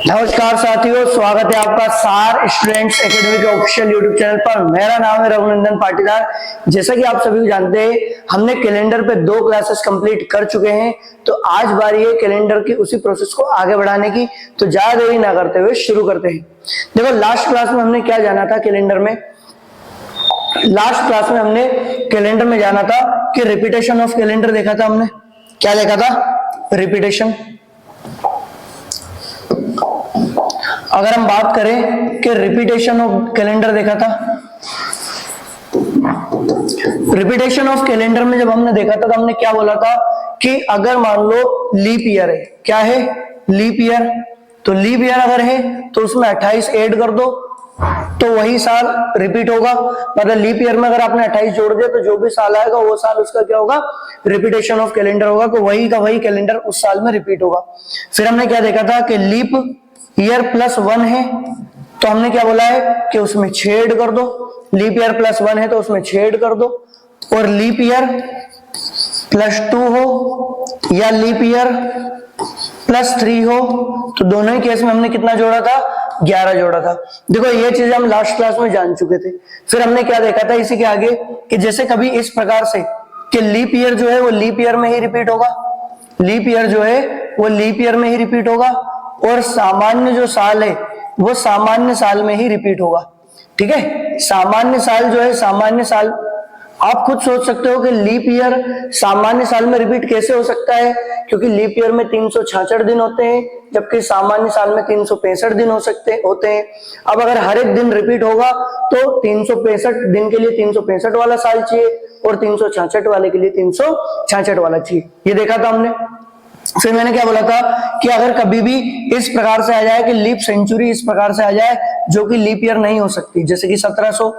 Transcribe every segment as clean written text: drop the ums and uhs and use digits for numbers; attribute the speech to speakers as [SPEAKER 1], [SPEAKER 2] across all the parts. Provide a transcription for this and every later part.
[SPEAKER 1] नमस्कार साथियों, स्वागत है आपका सार स्टूडेंट्स एकेडमी के ऑफिशियल यूट्यूब चैनल पर। मेरा नाम है रघुनंदन पाटीदार। जैसा कि आप सभी जानते हैं, हमने कैलेंडर पे 2 क्लासेस कंप्लीट कर चुके हैं, तो आज बारी है कैलेंडर की उसी प्रोसेस को आगे बढ़ाने की। तो ज्यादा देरी ना करते हुए शुरू करते हैं। देखो, लास्ट क्लास में हमने क्या जाना था कैलेंडर में? लास्ट क्लास में हमने कैलेंडर में जाना था कि रिपीटेशन ऑफ कैलेंडर देखा था हमने। क्या देखा था? रिपीटेशन। अगर हम बात करें कि रिपीटेशन ऑफ कैलेंडर देखा था, रिपीटेशन ऑफ कैलेंडर में जब हमने देखा था तो हमने क्या बोला था कि अगर मान लो लीप ईयर है, क्या है? Leap year. तो लीप ईयर अगर है तो उसमें 28 ऐड कर दो तो वही साल रिपीट होगा। मतलब लीप ईयर में अगर आपने 28 जोड़ दिया तो जो भी साल आएगा वो साल उसका क्या होगा? रिपीटेशन ऑफ कैलेंडर होगा। तो वही का वही कैलेंडर उस साल में रिपीट होगा। फिर हमने क्या देखा था कि लीप ईयर +1 है तो हमने क्या बोला है कि उसमें 6 ऐड कर दो। लीप ईयर +1 है तो उसमें 6 ऐड कर दो। और लीप ईयर +2 हो या लीप ईयर +3 हो तो दोनों ही केस में हमने कितना जोड़ा था? 11 जोड़ा था। देखो, ये चीज हम लास्ट क्लास में जान चुके थे। फिर हमने क्या देखा था इसी के आगे कि जैसे कभी इस प्रकार से कि लीप ईयर जो है वो लीप ईयर में ही रिपीट होगा, लीप ईयर जो है वो लीप ईयर में ही रिपीट होगा, और सामान्य जो साल है वो सामान्य साल में ही रिपीट होगा। ठीक है, सामान्य साल जो है सामान्य साल, आप खुद सोच सकते हो कि लीप ईयर सामान्य साल में रिपीट कैसे हो सकता है, क्योंकि लीप ईयर में 366 दिन होते हैं जबकि सामान्य साल में 365 दिन होते हैं। अब अगर हर एक दिन रिपीट होगा तो 365 दिन के लिए 365 वाला साल चाहिए और 366 वाले के लिए 366 वाला चाहिए। ये देखा था हमने। फिर मैंने क्या बोला था कि अगर कभी भी इस प्रकार से आ जाए कि लीप सेंचुरी इस प्रकार से आ जाए जो कि लीप ईयर नहीं हो सकती, जैसे कि 1700,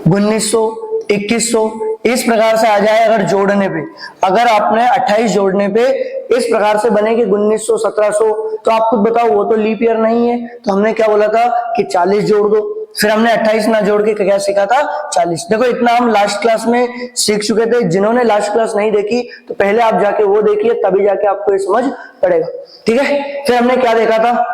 [SPEAKER 1] 1900, 2100 इस प्रकार से आ जाए अगर जोड़ने पे, अगर आपने 28 जोड़ने पे इस प्रकार से बने कि 1900, 1700, तो आप खुद बताओ वो तो लीप ईयर नहीं है। तो हमने क्या बोला था कि 40 जोड़ दो। फिर हमने 28 ना जोड़ के क्या सीखा था? 40। देखो, इतना हम लास्ट क्लास में सीख चुके थे। जिन्होंने लास्ट क्लास नहीं देखी तो पहले आप जाके वो देखिए, तभी जाके आपको ये समझ पड़ेगा। ठीक है, फिर हमने क्या देखा था?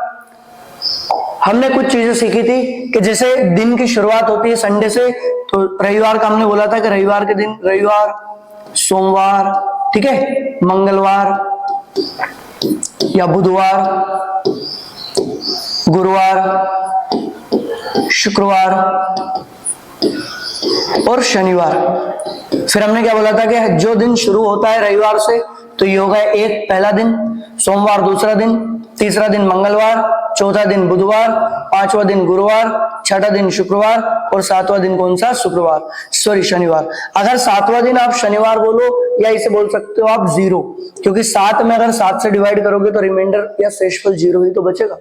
[SPEAKER 1] हमने कुछ चीजें सीखी थी कि जैसे दिन की शुरुआत होती है संडे से, तो रविवार का हमने बोला था कि रविवार के दिन रविवार, सोमवार, ठीक है, मंगलवार या बुधवार, गुरुवार, शुक्रवार और शनिवार। फिर हमने क्या बोला था कि जो दिन शुरू होता है रविवार से तो ये होगा एक पहला दिन, सोमवार दूसरा दिन, तीसरा दिन मंगलवार, चौथा दिन बुधवार, पांचवा दिन गुरुवार, छठा दिन शुक्रवार और सातवां दिन कौन सा? शनिवार। अगर सातवां दिन आप शनिवार बोलो या इसे बोल सकते हो आप 0, क्योंकि 7 में अगर 7 से डिवाइड करोगे तो रिमाइंडर या शेषफल 0 ही तो बचेगा।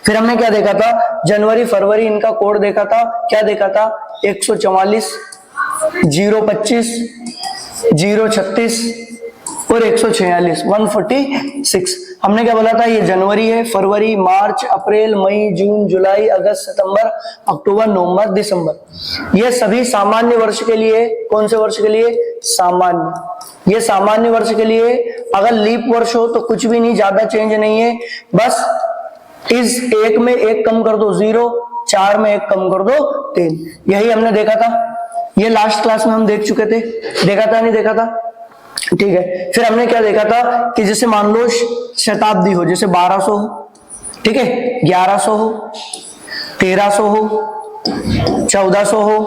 [SPEAKER 1] फिर हमने क्या देखा था? जनवरी फरवरी इनका कोड देखा था। क्या देखा था? 144, 025, 036 और 146, 146। हमने क्या बोला था? ये जनवरी है, फरवरी, मार्च, अप्रैल, मई, जून, जुलाई, अगस्त, सितंबर, अक्टूबर, नवंबर, दिसंबर। ये सभी सामान्य वर्ष के लिए। कौन से वर्ष के लिए? सामान्य। ये सामान्य वर्ष के लिए। अगर लीप वर्ष हो तो कुछ भी नहीं, ज्यादा चेंज नहीं है, बस इस 1 में 1 कम कर दो 0, 4 में 1 कम कर दो 3। यही हमने देखा था। ये लास्ट क्लास में हम देख चुके थे। देखा था नहीं देखा था? ठीक है। फिर हमने क्या देखा था कि जैसे मान लो शताब्दी हो, जैसे 1200 हो, ठीक है, 1100 हो, 1300 हो, 1400 हो,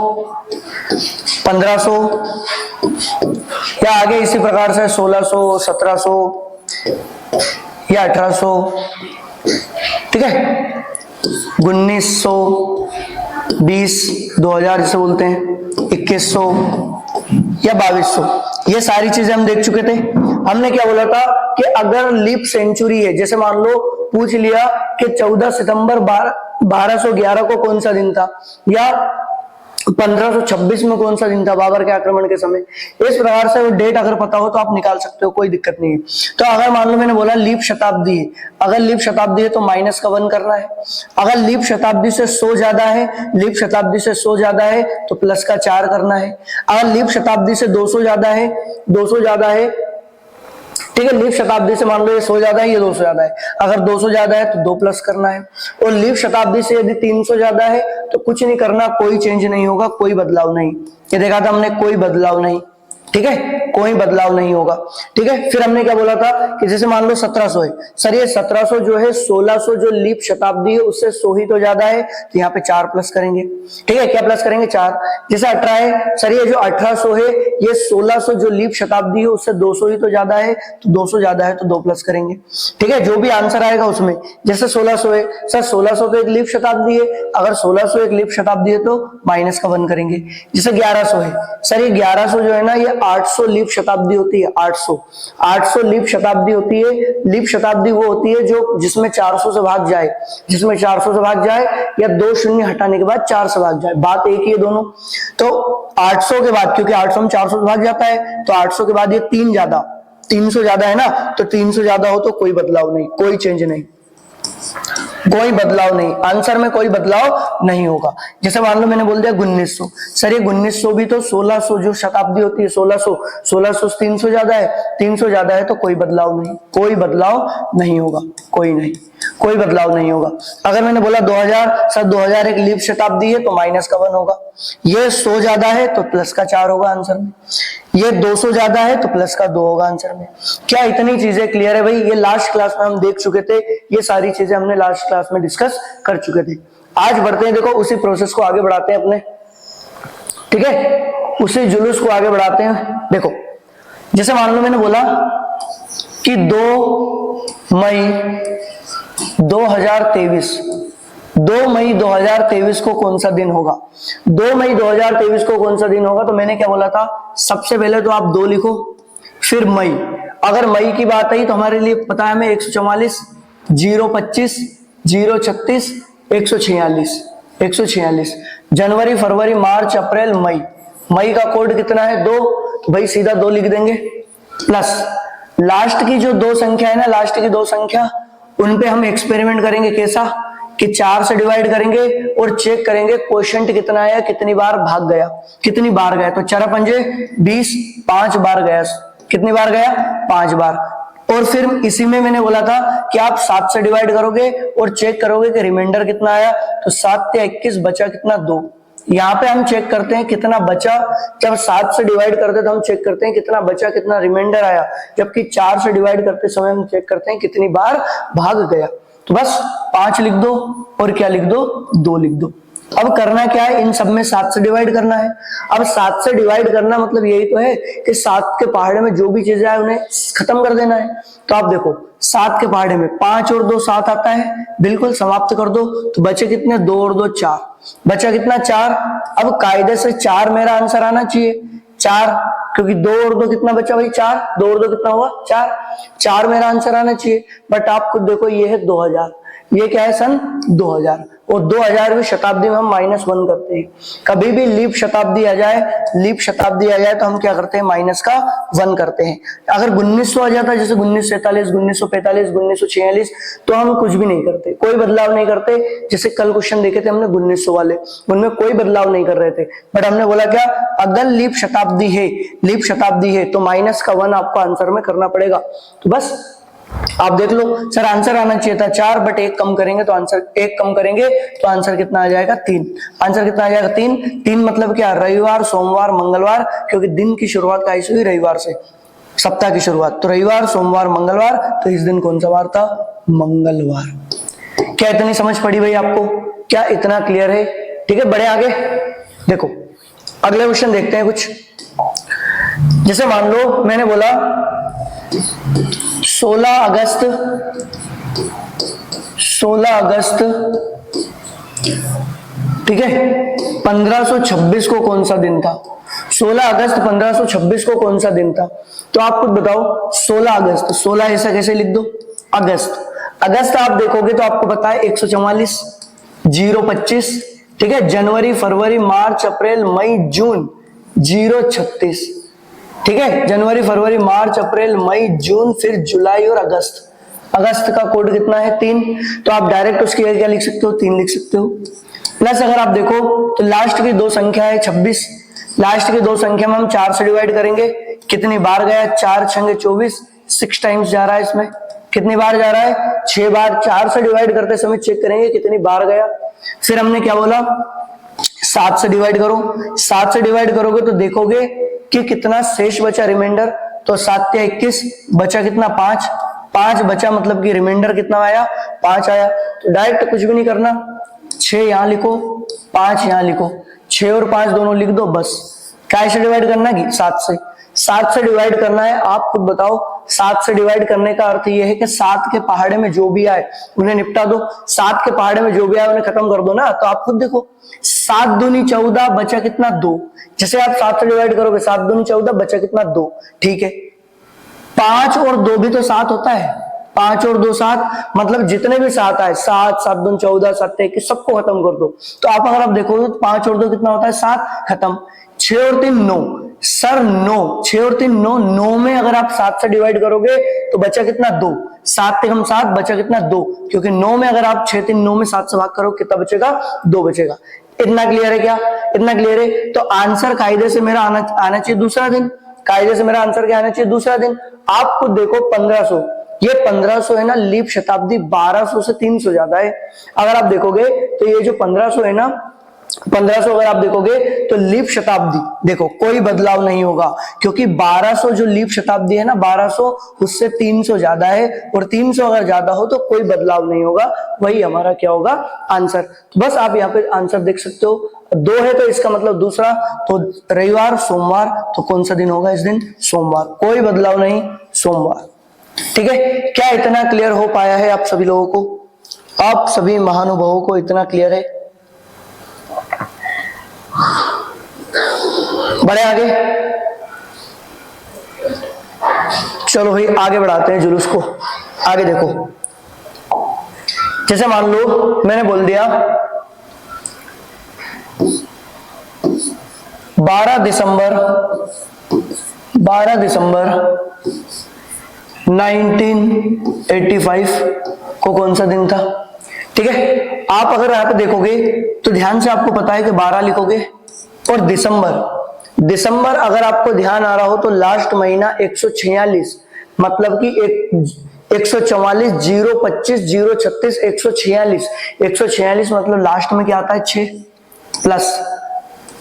[SPEAKER 1] 1500 या आगे इसी प्रकार से 1600, 1700 या 1800, ठीक है, 1900, 20, 2000 जिसे बोलते हैं, 2100 या 2200। ये सारी चीजें हम देख चुके थे। हमने क्या बोला था कि अगर लीप सेंचुरी है, जैसे मान लो पूछ लिया कि 14 सितंबर 1211 को कौन सा दिन था, या 1526 में कौन सा दिन था बाबर के आक्रमण के समय, इस प्रकार से वो डेट अगर पता हो तो आप निकाल सकते हो, कोई दिक्कत नहीं है। तो अगर मान लो मैंने बोला लीप शताब्दी है, अगर लीप शताब्दी है तो माइनस का 1 करना है। अगर लीप शताब्दी से 100 ज्यादा है, लीप शताब्दी से 100 ज्यादा है तो प्लस का 4 करना है। अगर लीप शताब्दी से 200 ज्यादा है, 200 ज्यादा है, ठीक है, लीप शताब्दी से मान लो ये 100 ज्यादा है, ये 200 ज्यादा है। अगर 200 ज्यादा है तो 2 प्लस करना है, और लीप शताब्दी से यदि 300 ज्यादा है तो कुछ नहीं करना, कोई चेंज नहीं होगा, कोई बदलाव नहीं। ये देखा था हमने, कोई बदलाव नहीं, ठीक है, कोई बदलाव नहीं होगा। ठीक है, फिर हमने क्या बोला था कि जैसे मान लो 1700 है, सर ये 1700 जो है 1600 जो लीप शताब्दी है उससे 100 ही तो ज्यादा है, तो यहाँ पे 4 प्लस करेंगे। ठीक है, क्या प्लस करेंगे? 4। जैसे 18 है, सर ये जो 1800 है ये 1600 जो लीप शताब्दी है उससे 200 ही तो ज्यादा है, तो 200 ज्यादा है तो 2 प्लस करेंगे। ठीक है, जो भी आंसर आएगा उसमें, जैसे 1600 है, सर 1600 तो एक लीप शताब्दी है, अगर 1600 एक लीप शताब्दी है तो माइनस का 1 करेंगे। जैसे 1100 है, सर ये 1100 जो है ना ये 800 लीप शताब्दी होती है, 800 लीप शताब्दी होती है। लीप शताब्दी वो होती है जो जिसमें 400 से भाग जाए, जिसमें 400 से भाग जाए या 2 शून्य हटाने के बाद 4 से भाग जाए, बात एक ही है दोनों। तो 800 के बाद, क्योंकि 800 में 400 से भाग जाता है, तो 800 के बाद ये 3 ज्यादा, 300 ज्यादा है ना, तो 300 ज्यादा हो तो कोई बदलाव नहीं, कोई चेंज नहीं, कोई बदलाव नहीं, आंसर में कोई बदलाव नहीं होगा। जैसे मान लो मैंने बोल दिया 1900, सर ये 1900 भी तो 1600 जो शताब्दी होती है 1600 से 300 ज्यादा है, 300 ज्यादा है तो कोई बदलाव नहीं, कोई बदलाव नहीं होगा, कोई नहीं, कोई बदलाव नहीं होगा। अगर मैंने बोला 2000, सर 2000 एक लीप शताब्दी है तो माइनस का 1 होगा। ये 100 ज्यादा है तो प्लस का 4 होगा आंसर में। ये 200 ज्यादा है तो प्लस का 2 होगा आंसर में। क्या इतनी चीजें क्लियर है भाई? ये लास्ट क्लास में हम देख चुके थे, ये सारी चीजें हमने लास्ट क्लास में डिस्कस कर चुके थे। आज बढ़ते हैं, देखो उसी प्रोसेस को आगे बढ़ाते हैं अपने, ठीक है, उसी जुलूस को आगे बढ़ाते हैं। देखो जैसे मान लो मैंने बोला कि 2 मई 2023, 2 मई 2023 को कौन सा दिन होगा? 2 मई 2023 को कौन सा दिन होगा? तो मैंने क्या बोला था, सबसे पहले तो आप 2 लिखो, फिर मई। अगर मई की बात आई तो हमारे लिए पता है हमें 144, 025, 036, 146। जनवरी, फरवरी, मार्च, अप्रैल, मई। मई का कोड कितना है? 2, तो भाई सीधा 2 लिख देंगे, प्लस लास्ट की जो 2 संख्या है ना, लास्ट की 2 संख्या, उन पे हम एक्सपेरिमेंट करेंगे। कैसा? कि 4 से डिवाइड करेंगे और चेक करेंगे क्वोशिएंट कितना है, कितनी बार भाग गया, कितनी बार गया। तो 4 पंजे 20, 5 बार गया। कितनी बार गया? 5 बार। और फिर इसी में मैंने बोला था कि आप 7 से डिवाइड करोगे और चेक करोगे कि रिमाइंडर कितना आया। तो 7 से 21 बचा कितना? 2। यहाँ पे हम चेक करते हैं कितना बचा, जब 7 से डिवाइड करते तो हम चेक करते हैं कितना बचा, कितना रिमाइंडर आया, जबकि 4 से डिवाइड करते समय हम चेक करते हैं कितनी बार भाग गया। तो बस 5 लिख दो और क्या लिख दो? 2 लिख दो। अब करना क्या है, इन सब में 7 से डिवाइड करना है। अब 7 से डिवाइड करना मतलब यही तो है कि 7 के पहाड़े में जो भी चीजें आए उन्हें खत्म कर देना है। तो आप देखो 7 के पहाड़े में 5 और 2 7 आता है, बिल्कुल समाप्त कर दो। तो बचे कितने? 2 और 2 4, बचा कितना? 4। अब कायदे से 4 मेरा आंसर आना चाहिए, 4, क्योंकि 2 और 2 कितना बचा भाई? 4, 2 और 2 कितना हुआ? 4 मेरा आंसर आना चाहिए। बट आप खुद देखो ये है 2000, ये क्या है? सन 2000, और 2000वीं शताब्दी में हम -1 करते हैं। कभी भी लीप शताब्दी आ जाए, लीप शताब्दी आ जाए तो हम क्या करते हैं? माइनस का 1 करते हैं। अगर 1900 आ जाता, जैसे 1947, 1945, 1946, तो हम कुछ भी नहीं करते, कोई बदलाव नहीं करते। जैसे कल क्वेश्चन देखे थे हमने 1900 वाले, उनमें कोई बदलाव नहीं कर रहे थे। बट हमने बोला क्या, अगर लीप शताब्दी है, लीप शताब्दी है तो माइनस का 1 आपको आंसर में करना पड़ेगा। तो बस आप देख लो, सर आंसर आना चाहिए था 4, बट 1 कम करेंगे तो आंसर, 1 कम करेंगे तो आंसर कितना आ जाएगा? 3। आंसर कितना आ जाएगा? 3। 3 मतलब क्या? रविवार, सोमवार, मंगलवार, क्योंकि दिन की शुरुआत का हुई रविवार से, सप्ताह की शुरुआत। तो रविवार, सोमवार, मंगलवार, तो इस दिन कौन सा वार था? मंगलवार। क्या इतनी समझ पड़ी भाई आपको? क्या इतना क्लियर है? ठीक है, बढ़े आगे। देखो अगले क्वेश्चन देखते हैं कुछ। जैसे मान लो मैंने बोला 16 अगस्त ठीक है 1526 को कौन सा दिन था? 16 अगस्त 1526 को कौन सा दिन था? तो आप खुद बताओ। 16 अगस्त, 16 ऐसा कैसे लिख दो? अगस्त आप देखोगे तो आपको पता है 144, 025, ठीक है। जनवरी, फरवरी, मार्च, अप्रैल, मई, जून, 036, ठीक है। जनवरी, फरवरी, मार्च, अप्रैल, मई, जून, फिर जुलाई और अगस्त। अगस्त का कोड कितना है? 3। तो आप डायरेक्ट उसकी क्या लिख सकते हो? 3 लिख सकते हो। प्लस अगर आप देखो तो लास्ट की 2 संख्या है 26, लास्ट की 2 संख्या में हम 4 से डिवाइड करेंगे। कितनी बार गया? 4 छंगे 24, 6 टाइम्स जा रहा है इसमें। कितनी बार जा रहा है? 6 बार। 4 से डिवाइड करते समय चेक करेंगे कितनी बार गया। फिर हमने क्या बोला? 7 से डिवाइड करो। 7 से डिवाइड करोगे तो देखोगे कि कितना शेष बचा रिमाइंडर। तो 7 या 21 बचा कितना? 5। 5 बचा मतलब कि रिमाइंडर कितना आया? 5 आया। तो डायरेक्ट कुछ भी नहीं करना, 6 यहां लिखो, 5 यहां लिखो, 6 और 5 दोनों लिख दो बस। क्या से डिवाइड करना है? 7 से। 7 से डिवाइड करना है। आप खुद बताओ, 7 से डिवाइड करने का अर्थ यह है कि 7 के पहाड़े में जो भी आए उन्हें निपटा दो। 7 के पहाड़े में जो भी आए उन्हें खत्म कर दो ना। तो आप खुद देखो, 7 दूनी 14 बचा कितना? 2। जैसे आप 7 से डिवाइड करोगे, 7 दूनी 14 बचा कितना? 2। ठीक है। 5 और 2 भी तो 7 होता है। 5 और 2 7, मतलब जितने भी 7 आए, 7, 7 दूनी 14, 7 21, सबको खत्म कर दो। तो आप अगर आप देखोगे तो 5 और 2 कितना होता है? 7, खत्म। 6 और 3 9, सर 9, 6 और 3 9, 9 में अगर आप 7 से डिवाइड करोगे तो बचा कितना? 2। 7 से 7 बचा कितना? 2, क्योंकि 9 में अगर आप 6 3 9 में 7 से भाग करो कितना बचेगा? 2 बचेगा। इतना क्लियर है क्या? इतना क्लियर है। तो आंसर कायदे से मेरा आना चाहिए दूसरा दिन। कायदे से मेरा आंसर क्या आना चाहिए? दूसरा दिन। आप खुद देखो 1500, ये 1500 है ना, लीप शताब्दी 1200 से 300 ज्यादा है। अगर आप देखोगे तो ये जो 1500 है ना, 1500 अगर आप देखोगे तो लीप शताब्दी देखो कोई बदलाव नहीं होगा, क्योंकि 1200 जो लीप शताब्दी है ना, 1200 उससे 300 ज्यादा है, और 300 अगर ज्यादा हो तो कोई बदलाव नहीं होगा। वही हमारा क्या होगा? आंसर। तो बस आप यहाँ पे आंसर देख सकते हो। 2 है तो इसका मतलब दूसरा। तो रविवार, सोमवार, तो कौन सा दिन होगा इस दिन? सोमवार। कोई बदलाव नहीं, सोमवार। ठीक है। क्या इतना क्लियर हो पाया है आप सभी लोगों को? आप सभी महानुभावों को इतना क्लियर है? बढ़े आगे। चलो भाई आगे बढ़ाते हैं जुलूस को। आगे देखो, जैसे मान लो मैंने बोल दिया 12 दिसंबर 1985 को कौन सा दिन था? ठीक है। आप अगर यहाँ पे देखोगे तो ध्यान से आपको पता है कि 12 लिखोगे, और दिसंबर अगर आपको ध्यान आ रहा हो तो लास्ट महीना 146, मतलब कि 144 025 036 146, 146 मतलब लास्ट में क्या आता है? 6 प्लस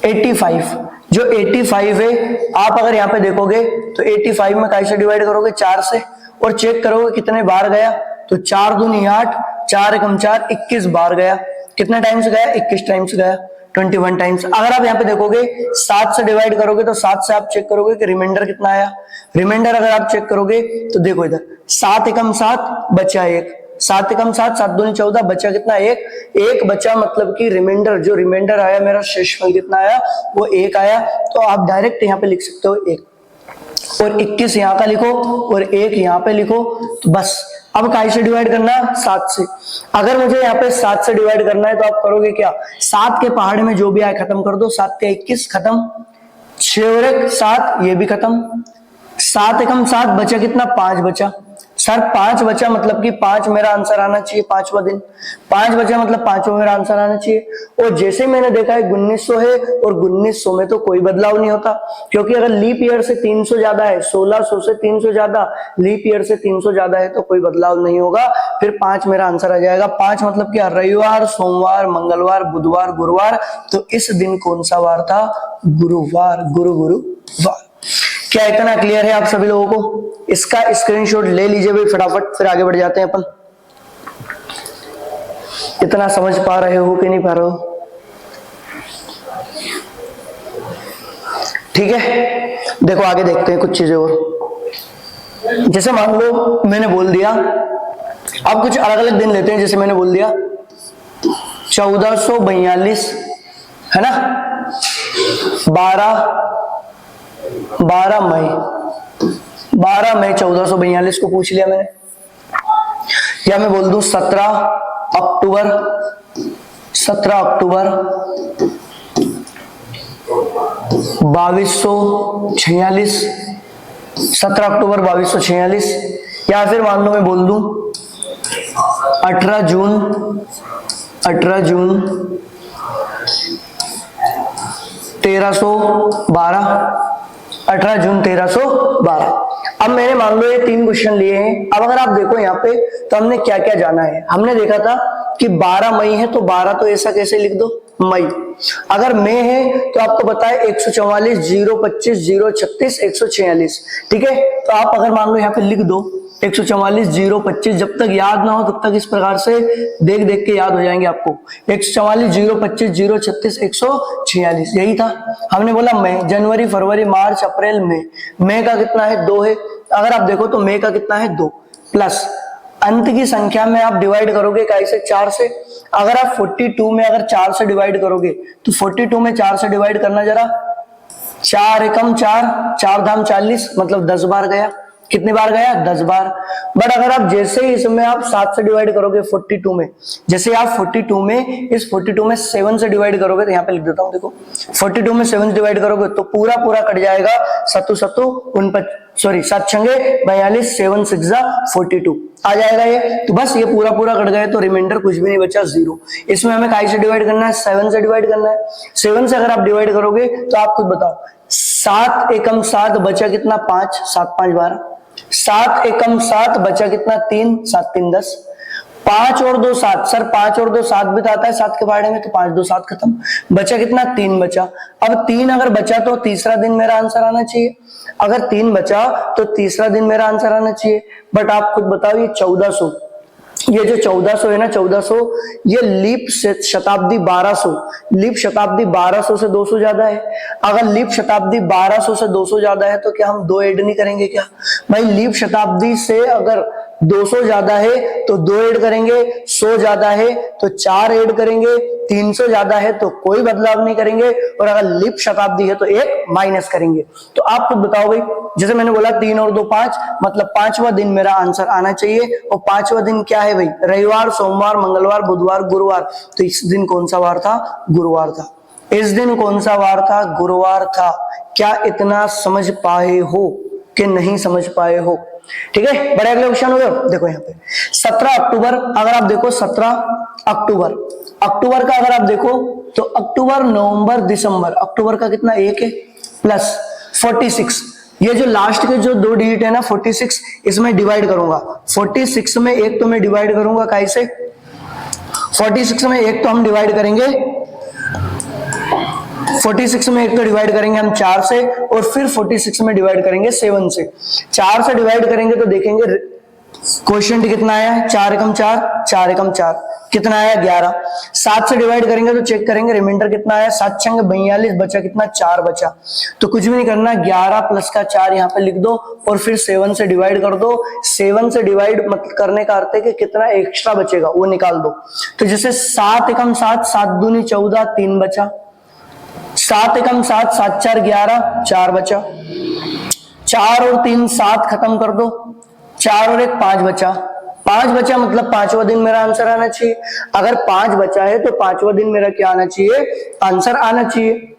[SPEAKER 1] 85। जो 85 है, आप अगर यहाँ पे देखोगे तो 85 में कैसे डिवाइड करोगे? 4 से, और चेक करोगे कितने बार गया। तो 4 दूनी 8, 4 एकम 4, 21 बार गया। कितने टाइम्स गया? 21 टाइम्स गया, 21 टाइम्स। अगर आप यहाँ पे देखोगे 7 से डिवाइड करोगे तो 7 से आप चेक करोगे कि रिमाइंडर कितना आया। रिमाइंडर अगर आप चेक करोगे तो देखो इधर 7 एकम 7 बचा 1, 7 एकम 7, 7 दूनी 14 बचा कितना? 1 बचा, मतलब कि रिमाइंडर, जो रिमाइंडर आया मेरा शेषफल कितना आया? वो 1 आया। तो आप डायरेक्ट यहाँ पे लिख सकते हो 1, और 21 यहाँ का लिखो और 1 यहाँ पे लिखो। तो बस अब काय से डिवाइड करना? 7 से। अगर मुझे यहाँ पे 7 से डिवाइड करना है तो आप करोगे क्या? 7 के पहाड़े में जो भी आए खत्म कर दो। 7 के 21 खत्म, 6 और 1 7, ये भी खत्म। 7 एकम 7 बचा कितना? 5 बचा। सर 5 बचा मतलब कि 5 मेरा आंसर आना चाहिए, 5वां दिन। 5 बचा मतलब 5वां मेरा आंसर आना चाहिए। और जैसे मैंने देखा है 1900 है, और 1900 में तो कोई बदलाव नहीं होता, क्योंकि अगर लीप ईयर से 300 ज्यादा है, 1600 से 300 ज्यादा, लीप ईयर से 300 ज्यादा है तो कोई बदलाव नहीं होगा। फिर 5 मेरा आंसर आ जाएगा। 5 मतलब क्या? रविवार, सोमवार, मंगलवार, बुधवार, गुरुवार। तो इस दिन कौन सा वार था? गुरुवार। गुरुवार। क्या इतना क्लियर है आप सभी लोगों को? इसका स्क्रीनशॉट ले लीजिए भाई फटाफट, फिर आगे बढ़ जाते हैं अपन। इतना समझ पा रहे हो कि नहीं पा रहे हो? ठीक है। देखो आगे देखते हैं कुछ चीजें और। जैसे मान लो मैंने बोल दिया, अब कुछ अलग अलग दिन लेते हैं। जैसे मैंने बोल दिया 1442 है ना, 12 मई 1442 को पूछ लिया मैंने। या मैं बोल दूं 17 अक्टूबर 2246, 17 अक्टूबर 2246। या फिर मान लो मैं बोल दूं 18 जून 1312, 18 जून 1312। अब मैंने मान लो ये 3 क्वेश्चन लिए हैं। अब अगर आप देखो यहाँ पे तो हमने क्या क्या जाना है। हमने देखा था कि 12 मई है तो 12 तो ऐसा कैसे लिख दो मई। अगर मई है तो आपको पता है 144, 025, 036, 146। ठीक है, तो आप अगर मान लो यहाँ पे लिख दो 144, 025, जब तक याद ना हो तब तक इस प्रकार से देख देख के याद हो जाएंगे आपको। 144, 025, 036, 146, यही था। हमने बोला मई, जनवरी, फरवरी, मार्च, अप्रैल, मई। मई का कितना है 2 है। अगर आप देखो तो मई का कितना है 2 प्लस अंत की संख्या में आप डिवाइड करोगे कैसे 4 से। अगर आप 42 में अगर 4 से डिवाइड करोगे तो 42 में 4 से डिवाइड करना जरा, 4 एकम 4, 4 धाम 40, मतलब 10 बार गया। कितनी बार गया 10 बार। बट अगर आप जैसे ही इसमें आप 7 से डिवाइड करोगे 42 में, जैसे आप 42 में इस 42 में 7 से डिवाइड करोगे तो यहाँ पे लिख देता हूं देखो 42 में 7 से डिवाइड करोगे तो पूरा पूरा कट जाएगा। 7 7 छंगे 42, 7 6 42 आ जाएगा ये। तो बस ये पूरा पूरा कट गए तो रिमाइंडर कुछ भी नहीं बचा 0। इसमें हमें काई से डिवाइड करना है 7 से डिवाइड करना है। 7 से अगर आप डिवाइड करोगे तो आप खुद बताओ 7 एकम 7 बचा कितना 5, 7 5 12। 7 एकम 7 बचा कितना 3, 7 3 10। 5 और 2 7, सर 5 और 2 7 भी तो आता है 7 के बारे में, तो 5 2 7 खत्म। बचा कितना 3 बचा। अब 3 अगर बचा तो तीसरा दिन मेरा आंसर आना चाहिए। अगर 3 बचा तो तीसरा दिन मेरा आंसर आना चाहिए। बट आप खुद बताओ ये 1400, ये जो 1400 है ना 1400, ये लीप शताब्दी 1200, लीप शताब्दी 1200 से 200 ज्यादा है। अगर लीप शताब्दी 1200 से 200 ज्यादा है तो क्या हम 2 ऐड नहीं करेंगे क्या भाई? लीप शताब्दी से अगर 200 ज्यादा है तो 2 ऐड करेंगे, 100 ज्यादा है तो 4 ऐड करेंगे, 300 ज्यादा है तो कोई बदलाव नहीं करेंगे, और अगर लीप शताब्दी है तो 1 माइनस करेंगे। तो आप खुद बताओ भाई, जैसे मैंने बोला 3 और 2 5, मतलब 5वां दिन मेरा आंसर आना चाहिए। और 5वां दिन क्या है भाई? रविवार, सोमवार, मंगलवार, बुधवार, गुरुवार। तो इस दिन कौन सा वार था? गुरुवार था। इस दिन कौन सा वार था? गुरुवार था। क्या इतना समझ पाए हो कि नहीं समझ पाए हो? ठीक है, बड़े अगले क्वेश्चन हो गए। देखो यहाँ पे 17 अक्टूबर, अगर आप देखो 17 अक्टूबर, अक्टूबर का अगर आप देखो तो अक्टूबर, नवंबर, दिसंबर, अक्टूबर का कितना 1 है प्लस 46। ये जो लास्ट के जो 2 डिजिट है ना 46, इसमें डिवाइड करूंगा। 46 में 1 तो मैं डिवाइड करूंगा कैसे? 46 में 1 तो हम डिवाइड करेंगे, 46 में 1 तो डिवाइड करेंगे हम 4 से, और फिर 46 में डिवाइड करेंगे 7 से। 4 से डिवाइड करेंगे तो देखेंगे क्वोशिएंट कितना आया है, 4 एकम 4, 4 एकम 4, कितना आया 11। 7 से डिवाइड करेंगे तो चेक करेंगे रिमाइंडर कितना आया, 7 छंग 42, बचा कितना 4 बचा। तो कुछ भी नहीं करना, 11 प्लस का 4 यहाँ पे लिख दो और फिर 7 से डिवाइड कर दो। 7 से डिवाइड मत करने का अर्थ है कि कितना एक्स्ट्रा बचेगा वो निकाल दो। तो जैसे 7 एकम 7, 7 दूनी 14, 3 बचा। 7 एकम 7, 7 4 11, 4 बचा। 4 और 3 7 खत्म कर दो, 4 और 1 5 बचा। 5 बचा मतलब 5वां दिन मेरा आंसर आना चाहिए। अगर 5 बचा है तो 5वां दिन मेरा क्या आना चाहिए? आंसर आना चाहिए।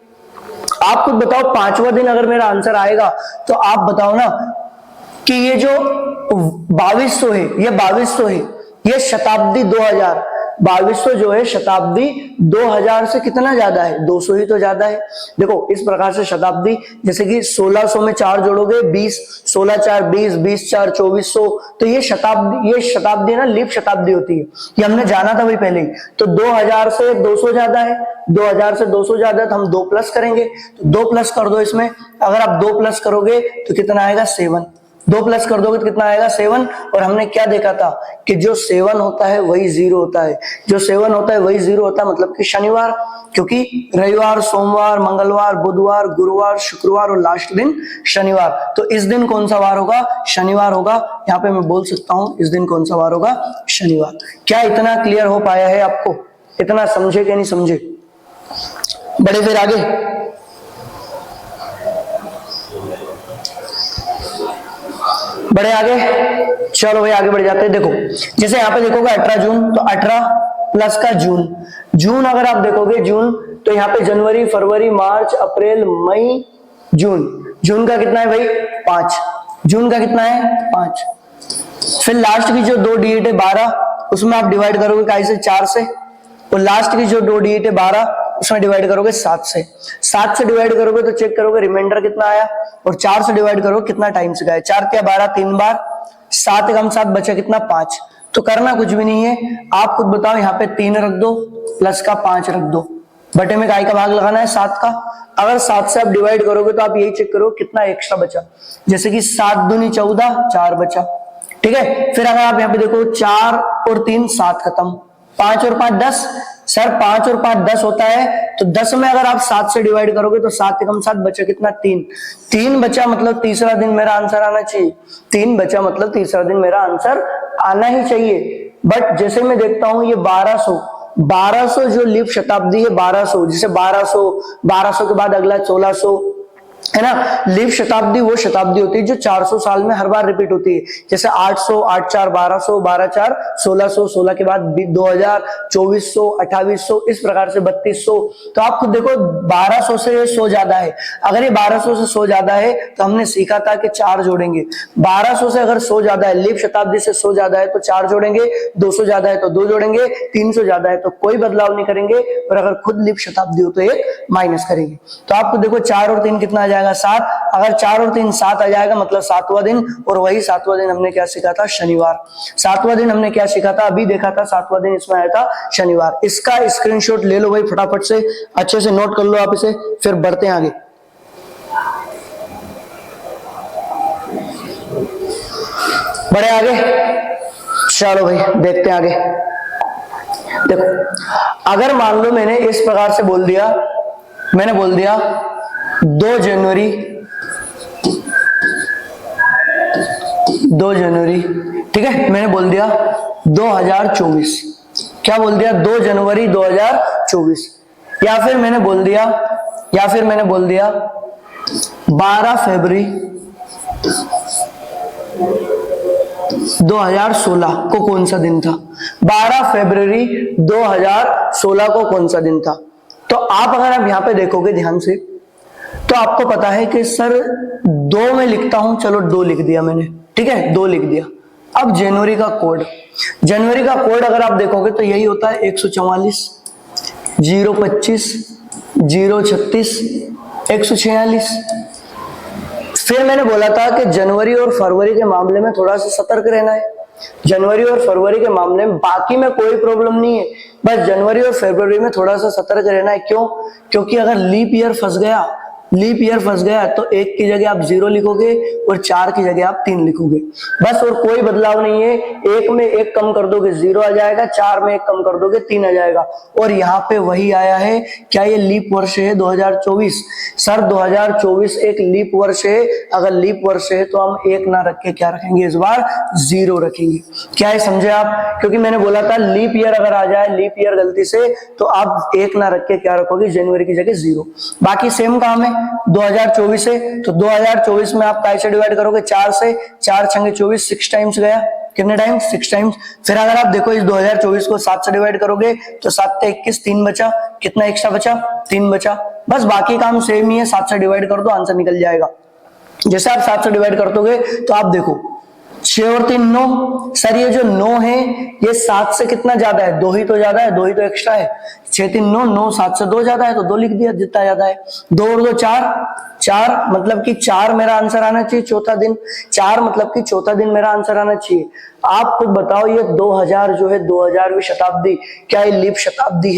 [SPEAKER 1] आप खुद बताओ 5वां दिन अगर मेरा आंसर आएगा तो आप बताओ ना कि ये जो 2200 है, ये 2200 है, ये शताब्दी 2000, 2200 जो है शताब्दी 2000 से कितना ज्यादा है? 200 ही तो ज्यादा है। देखो इस प्रकार से शताब्दी, जैसे कि 1600 में 4 जोड़ोगे 20, 16 4 20, 20 4 2400, तो ये शताब्दी ना लीप शताब्दी होती है। ये हमने जाना था भाई पहले ही। तो 2000 से 200 ज्यादा है, 2000 से 200 ज्यादा है तो हम 2 प्लस करेंगे। तो 2 प्लस कर दो इसमें। अगर आप 2 प्लस करोगे तो कितना आएगा? 7। 2 प्लस कर दोगे तो कितना आएगा? 7। और हमने क्या देखा था कि जो 7 होता है वही 0 होता है, जो 7 होता है वही 0 होता है, मतलब कि शनिवार, क्योंकि रविवार, सोमवार, मंगलवार, बुधवार, गुरुवार, शुक्रवार और लास्ट दिन शनिवार। तो इस दिन कौन सा वार होगा? शनिवार होगा। यहाँ पे मैं बोल सकता हूं इस दिन कौन सा वार होगा? शनिवार। क्या इतना क्लियर हो पाया है आपको? इतना समझे कि नहीं समझे? बढ़े फिर आगे। बड़े आगे, चलो भाई आगे बढ़ जाते हैं। देखो जैसे यहाँ पे देखोगे 18 जून, तो 18 प्लस का जून, जून अगर आप देखोगे जून, तो यहाँ पे जनवरी, फरवरी, मार्च, अप्रैल, मई, जून। जून का कितना है भाई? 5। जून का कितना है? 5। फिर लास्ट की जो 2 डिजिट है 12, उसमें आप डिवाइड करोगे कैसे? 4 से। और लास्ट की जो 2 डिजिट है 12, उसमें डिवाइड करोगे 7 से, 7 से डिवाइड करोगे तो चेक करोगे रिमाइंडर कितना आया, और 4 से डिवाइड करोगे कितना टाइम्स गया, 4 क्या 12 3 बार, 7 कम 7 बचा कितना 5। तो करना कुछ भी नहीं है, आप खुद बताओ, यहाँ पे 3 रख दो प्लस का 5 रख दो, बटे में काय का भाग लगाना है 7 का। अगर 7 से आप डिवाइड करोगे तो आप यही चेक करो कितना एक्स्ट्रा बचा, जैसे कि 7 दूनी 14, 4 बचा, ठीक है। फिर अगर आप यहाँ पे देखो 4 और 3 7 खत्म, 5 और 5 10, सर 5 और 5 10 होता है, तो 10 में अगर आप 7 से डिवाइड करोगे तो 7 कम 7 बचा कितना 3, 3 बचा, मतलब तीसरा दिन मेरा आंसर आना चाहिए, 3 बचा मतलब तीसरा दिन मेरा आंसर आना ही चाहिए। बट जैसे मैं देखता हूं ये 1200 जो लीप शताब्दी है 1200, जिसे 1200 के बाद अगला 1600 है ना, लीप शताब्दी वो शताब्दी होती है जो 400 साल में हर बार रिपीट होती है, जैसे 800 8 4 1200 12 4 1600, 16 के बाद 2000 2400 2800, इस प्रकार से 3200। तो आप खुद देखो 1200 से 100 ज्यादा है, अगर ये 1200 से 100 ज्यादा है तो हमने सीखा था कि 4 जोड़ेंगे, 1200 से अगर 100 ज्यादा है, लीप शताब्दी से 100 ज्यादा है तो 4 जोड़ेंगे, 200 ज्यादा है तो 2 जोड़ेंगे, 300 ज्यादा है तो कोई बदलाव नहीं करेंगे, और अगर खुद लीप शताब्दी हो तो 1 माइनस करेंगे। तो आपको देखो 4 और 3 कितना आ जाएगा 7, अगर 4 और 3 7 आ जाएगा मतलब 7वां दिन, और वही 7वां दिन हमने क्या सीखा था, शनिवार। 7वां दिन हमने क्या सीखा था, अभी देखा था, 7वां दिन इसमें आया था शनिवार। इसका स्क्रीनशॉट ले लो भाई फटाफट से, अच्छे से नोट कर लो आप इसे, फिर बढ़ते हैं आगे। बढ़े आगे, चलो भाई देखते हैं आगे। देखो अगर मान लो मैंने इस प्रकार से बोल दिया, मैंने बोल दिया 2 जनवरी, ठीक है, मैंने बोल दिया 2024, क्या बोल दिया 2 जनवरी 2024, या फिर मैंने बोल दिया 12 फरवरी 2016 को कौन सा दिन था, 12 फरवरी 2016 को कौन सा दिन था। तो आप अगर आप यहां पे देखोगे ध्यान से, तो आपको पता है कि सर 2 में लिखता हूं, चलो 2 लिख दिया मैंने, ठीक है 2 लिख दिया। अब जनवरी का कोड अगर आप देखोगे तो यही होता है 144 025 036 146। फिर मैंने बोला था कि जनवरी और फरवरी के मामले में थोड़ा सा सतर्क रहना है, जनवरी और फरवरी के मामले में, बाकी में कोई प्रॉब्लम नहीं है, बस जनवरी और फरवरी में थोड़ा सा सतर्क रहना है। क्यों? क्योंकि अगर लीप ईयर फंस गया तो 1 की जगह आप 0 लिखोगे और 4 की जगह आप 3 लिखोगे, बस, और कोई बदलाव नहीं है। 1 में 1 कम कर दोगे 0 आ जाएगा, 4 में 1 कम कर दोगे 3 आ जाएगा, और यहाँ पे वही आया है। क्या ये लीप वर्ष है 2024? सर 2024 एक लीप वर्ष है, अगर लीप वर्ष है तो हम 1 ना रख के क्या रखेंगे, इस बार 0 रखेंगे। क्या है, समझे आप? क्योंकि मैंने बोला था लीप ईयर अगर आ जाए, लीप ईयर गलती से, तो आप 1 ना रख के क्या रखोगे, जनवरी की जगह 0। बाकी सेम काम है 2024 से, तो 2024 में आप कैसे डिवाइड करोगे, 4 से, 4 छंगे 24, 6 टाइम्स गया, कितने टाइम्स, 6 टाइम्स। फिर अगर आप देखो इस 2024 को 7 से डिवाइड करोगे तो 7 से 21, 3 बचा, कितना एक्स्ट्रा बचा, 3 बचा, बस बाकी काम सेम ही है, 7 से डिवाइड कर दो आंसर निकल जाएगा। जैसे आप 7 से डिवाइड कर दोगे तो आप देखो 6 और 3 9, सर ये जो 9 है ये 7 से कितना ज्यादा है, 2 ही तो ज्यादा है, 2 ही तो एक्स्ट्रा है, 6 3 9, 9 7 से 2 ज्यादा है तो 2 लिख दिया, जितना ज्यादा है। 2 और 2 4, मतलब कि 4 मेरा आंसर आना चाहिए, चौथा दिन, 4 मतलब कि चौथा दिन मेरा आंसर आना चाहिए। आप खुद बताओ ये 2000 जो है 2000वीं शताब्दी, क्या ये लीप शताब्दी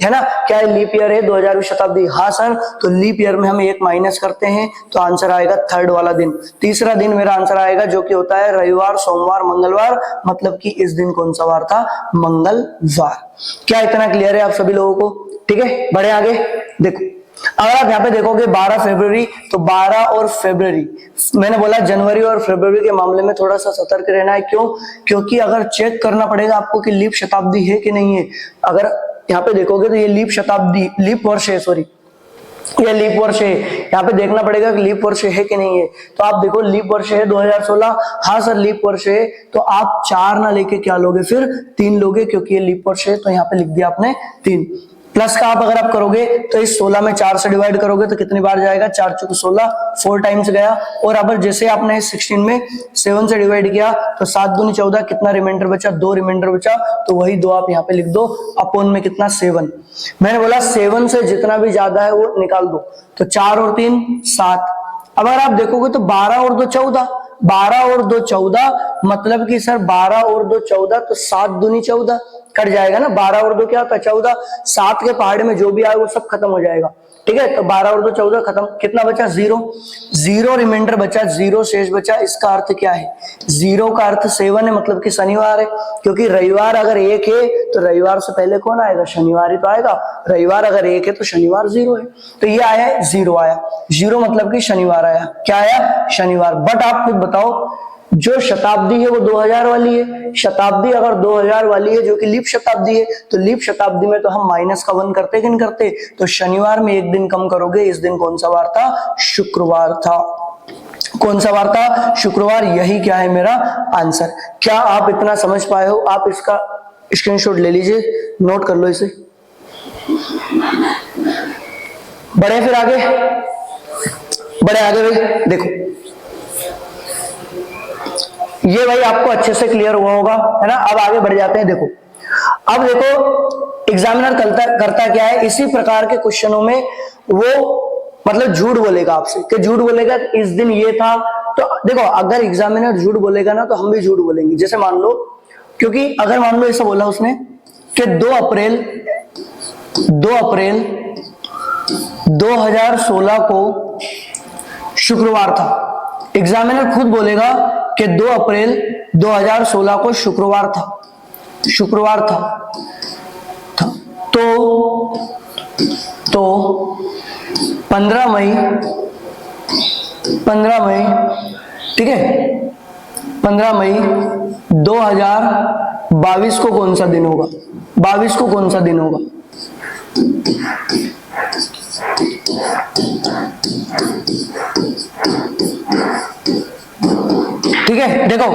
[SPEAKER 1] है ना, क्या ये लीप ईयर है 2000वीं शताब्दी? हाँ सर, तो लीप ईयर में हम 1 माइनस करते हैं तो आंसर आएगा 3rd वाला दिन, तीसरा दिन मेरा आंसर आएगा, जो कि होता है रविवार, सोमवार, मंगलवार, मतलब कि इस दिन कौन सा वार था, मंगलवार। क्या इतना क्लियर है आप सभी लोगों को? ठीक है, बढ़े आगे। देखो अगर आप यहाँ पे देखोगे 12 फरवरी, तो 12 और फरवरी, मैंने बोला जनवरी और फरवरी के मामले में थोड़ा सा सतर्क रहना है। क्यों? क्योंकि अगर चेक करना पड़ेगा आपको कि लीप शताब्दी है कि नहीं है। अगर यहाँ पे देखोगे तो ये लीप वर्ष है, सॉरी ये लीप वर्ष है, यहाँ पे देखना पड़ेगा कि लीप वर्ष है कि नहीं है। तो आप देखो लीप वर्ष है 2016, हाँ सर लीप वर्ष है, तो आप 4 ना लेके क्या लोगे, फिर 3 लोगे, क्योंकि ये लीप वर्ष है, तो यहाँ पे लिख दिया आपने 3। प्लस का आप अगर आप करोगे तो इस 16 में 4 से डिवाइड करोगे तो कितनी बार जाएगा, 4 चौके 16, 4 टाइम्स गया। और अब जैसे आपने इस 16 में 7 से डिवाइड किया तो 7 दूनी 14, कितना रिमाइंडर बचा, 2 रिमाइंडर बचा, तो वही 2 आप यहाँ पे लिख दो, अपॉन में कितना 7। मैंने बोला 7 से जितना भी ज्यादा है वो निकाल दो, तो 4 और 3 7। अब अगर आप देखोगे तो 12 और 2 14, 12 और 2 14, मतलब कि सर 12 और 2 14, तो 7 दूनी 14 कट जाएगा ना, 12 और 2 क्या होता है 14, 7 के पहाड़े में जो भी आए वो सब खत्म हो जाएगा, ठीक है। तो 12 और 2 14 खत्म, कितना बचा 0, 0 रिमाइंडर बचा, 0 शेष बचा। इसका अर्थ क्या है, 0 का अर्थ 7 है, मतलब कि शनिवार है, क्योंकि रविवार अगर 1 है तो रविवार से पहले कौन आएगा, शनिवार ही तो आएगा। रविवार अगर 1 है तो शनिवार 0 है, तो ये आया 0 आया, 0 मतलब कि शनिवार आया, क्या आया, शनिवार। बट आप खुद बताओ, जो शताब्दी है वो 2000 वाली है, शताब्दी अगर 2000 वाली है जो कि लीप शताब्दी है, तो लीप शताब्दी में तो हम माइनस का 1 करते कि नहीं करते, तो शनिवार में 1 दिन कम करोगे। इस दिन कौन सा वार था, शुक्रवार था। कौन सा वार था, शुक्रवार। यही क्या है मेरा आंसर। क्या आप इतना समझ पाए हो, आप इसका स्क्रीनशॉट ले लीजिए, नोट कर लो इसे। बढ़े फिर आगे, बढ़े आगे भाई, देखो ये भाई आपको अच्छे से क्लियर हुआ होगा, है ना। अब आगे बढ़ जाते हैं। देखो अब देखो एग्जामिनर करता क्या है, इसी प्रकार के क्वेश्चनों में वो मतलब झूठ बोलेगा आपसे, कि झूठ बोलेगा इस दिन ये था। तो देखो अगर एग्जामिनर झूठ बोलेगा ना तो हम भी झूठ बोलेंगे। जैसे मान लो, क्योंकि अगर मान लो ऐसा बोला उसने कि 2 अप्रैल 2016 को शुक्रवार था, एग्जामिनर खुद बोलेगा कि 2 अप्रैल 2016 को शुक्रवार था, तो 15 मई, ठीक है, 15 मई 2022 को कौन सा दिन होगा, 22 को कौन सा दिन होगा। ठीक है, देखो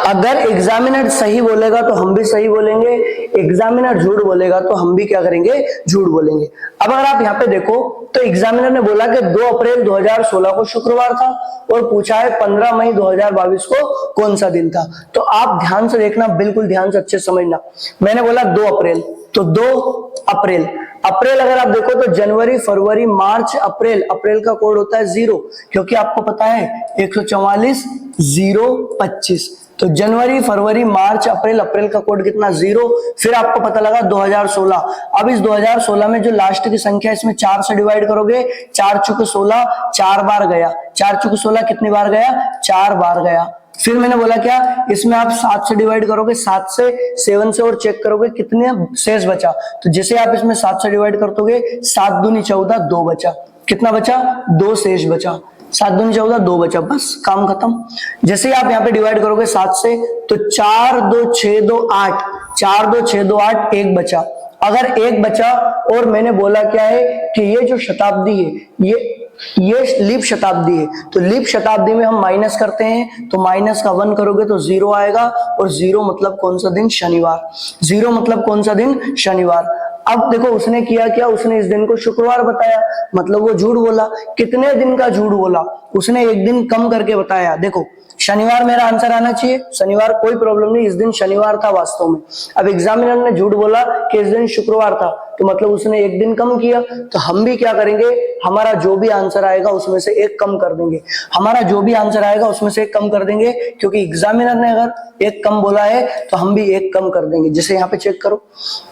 [SPEAKER 1] अगर एग्जामिनर सही बोलेगा तो हम भी सही बोलेंगे, एग्जामिनर झूठ बोलेगा तो हम भी क्या करेंगे, झूठ बोलेंगे। अब अगर आप यहाँ पे देखो तो एग्जामिनर ने बोला कि 2 अप्रैल 2016 को शुक्रवार था और पूछा है 15 मई 2022 को कौन सा दिन था। तो आप ध्यान से देखना, बिल्कुल ध्यान से अच्छे समझना। मैंने बोला 2 अप्रैल, तो 2 अप्रैल, अप्रैल अगर आप देखो तो जनवरी, फरवरी, मार्च, अप्रैल, अप्रैल का कोड होता है 0, क्योंकि आपको पता है 144 0 25, तो जनवरी, फरवरी, मार्च, अप्रैल, अप्रैल का कोड कितना 0। फिर आपको पता लगा 2016। अब इस 2016 में जो लास्ट की संख्या है इसमें 4 से डिवाइड करोगे, 4 चौके 16, 4 बार गया, 4 चौके 16 कितनी बार गया, 4 बार गया। फिर मैंने बोला क्या, इसमें आप 7 से डिवाइड करोगे, 7 से 7 से और चेक करोगे कितने शेष बचा, तो जैसे आप इसमें 7 से डिवाइड कर दोगे, 7 दूनी 14, 2 बचा, कितना बचा, 2 शेष बचा, 7 दूनी 14, 2 बचा, बस काम खत्म। जैसे आप यहाँ पे डिवाइड करोगे 7 से, तो 4 2 6 2 8, 4 2 6 2 8, 1 बचा। अगर 1 बचा, और मैंने बोला क्या है कि ये जो शताब्दी है ये लीप शताब्दी है, तो लीप शताब्दी में हम माइनस करते हैं, तो माइनस का 1 करोगे तो 0 आएगा, और 0 मतलब कौन सा दिन, शनिवार। 0 मतलब कौन सा दिन, शनिवार। अब देखो उसने किया क्या, उसने इस दिन को शुक्रवार बताया, मतलब वो झूठ बोला। कितने दिन का झूठ बोला, उसने 1 दिन कम करके बताया। देखो शनिवार मेरा आंसर आना चाहिए, शनिवार कोई प्रॉब्लम नहीं, इस दिन शनिवार था वास्तव में। अब एग्जामिनर ने झूठ बोला कि इस दिन शुक्रवार था, तो मतलब उसने 1 दिन कम किया। तो हम भी क्या करेंगे, हमारा जो भी आंसर आएगा उसमें से 1 कम कर देंगे, हमारा जो भी आंसर आएगा उसमें से 1 कम कर देंगे, क्योंकि एग्जामिनर ने अगर 1 कम बोला है तो हम भी 1 कम कर देंगे। जैसे यहाँ पे चेक करो,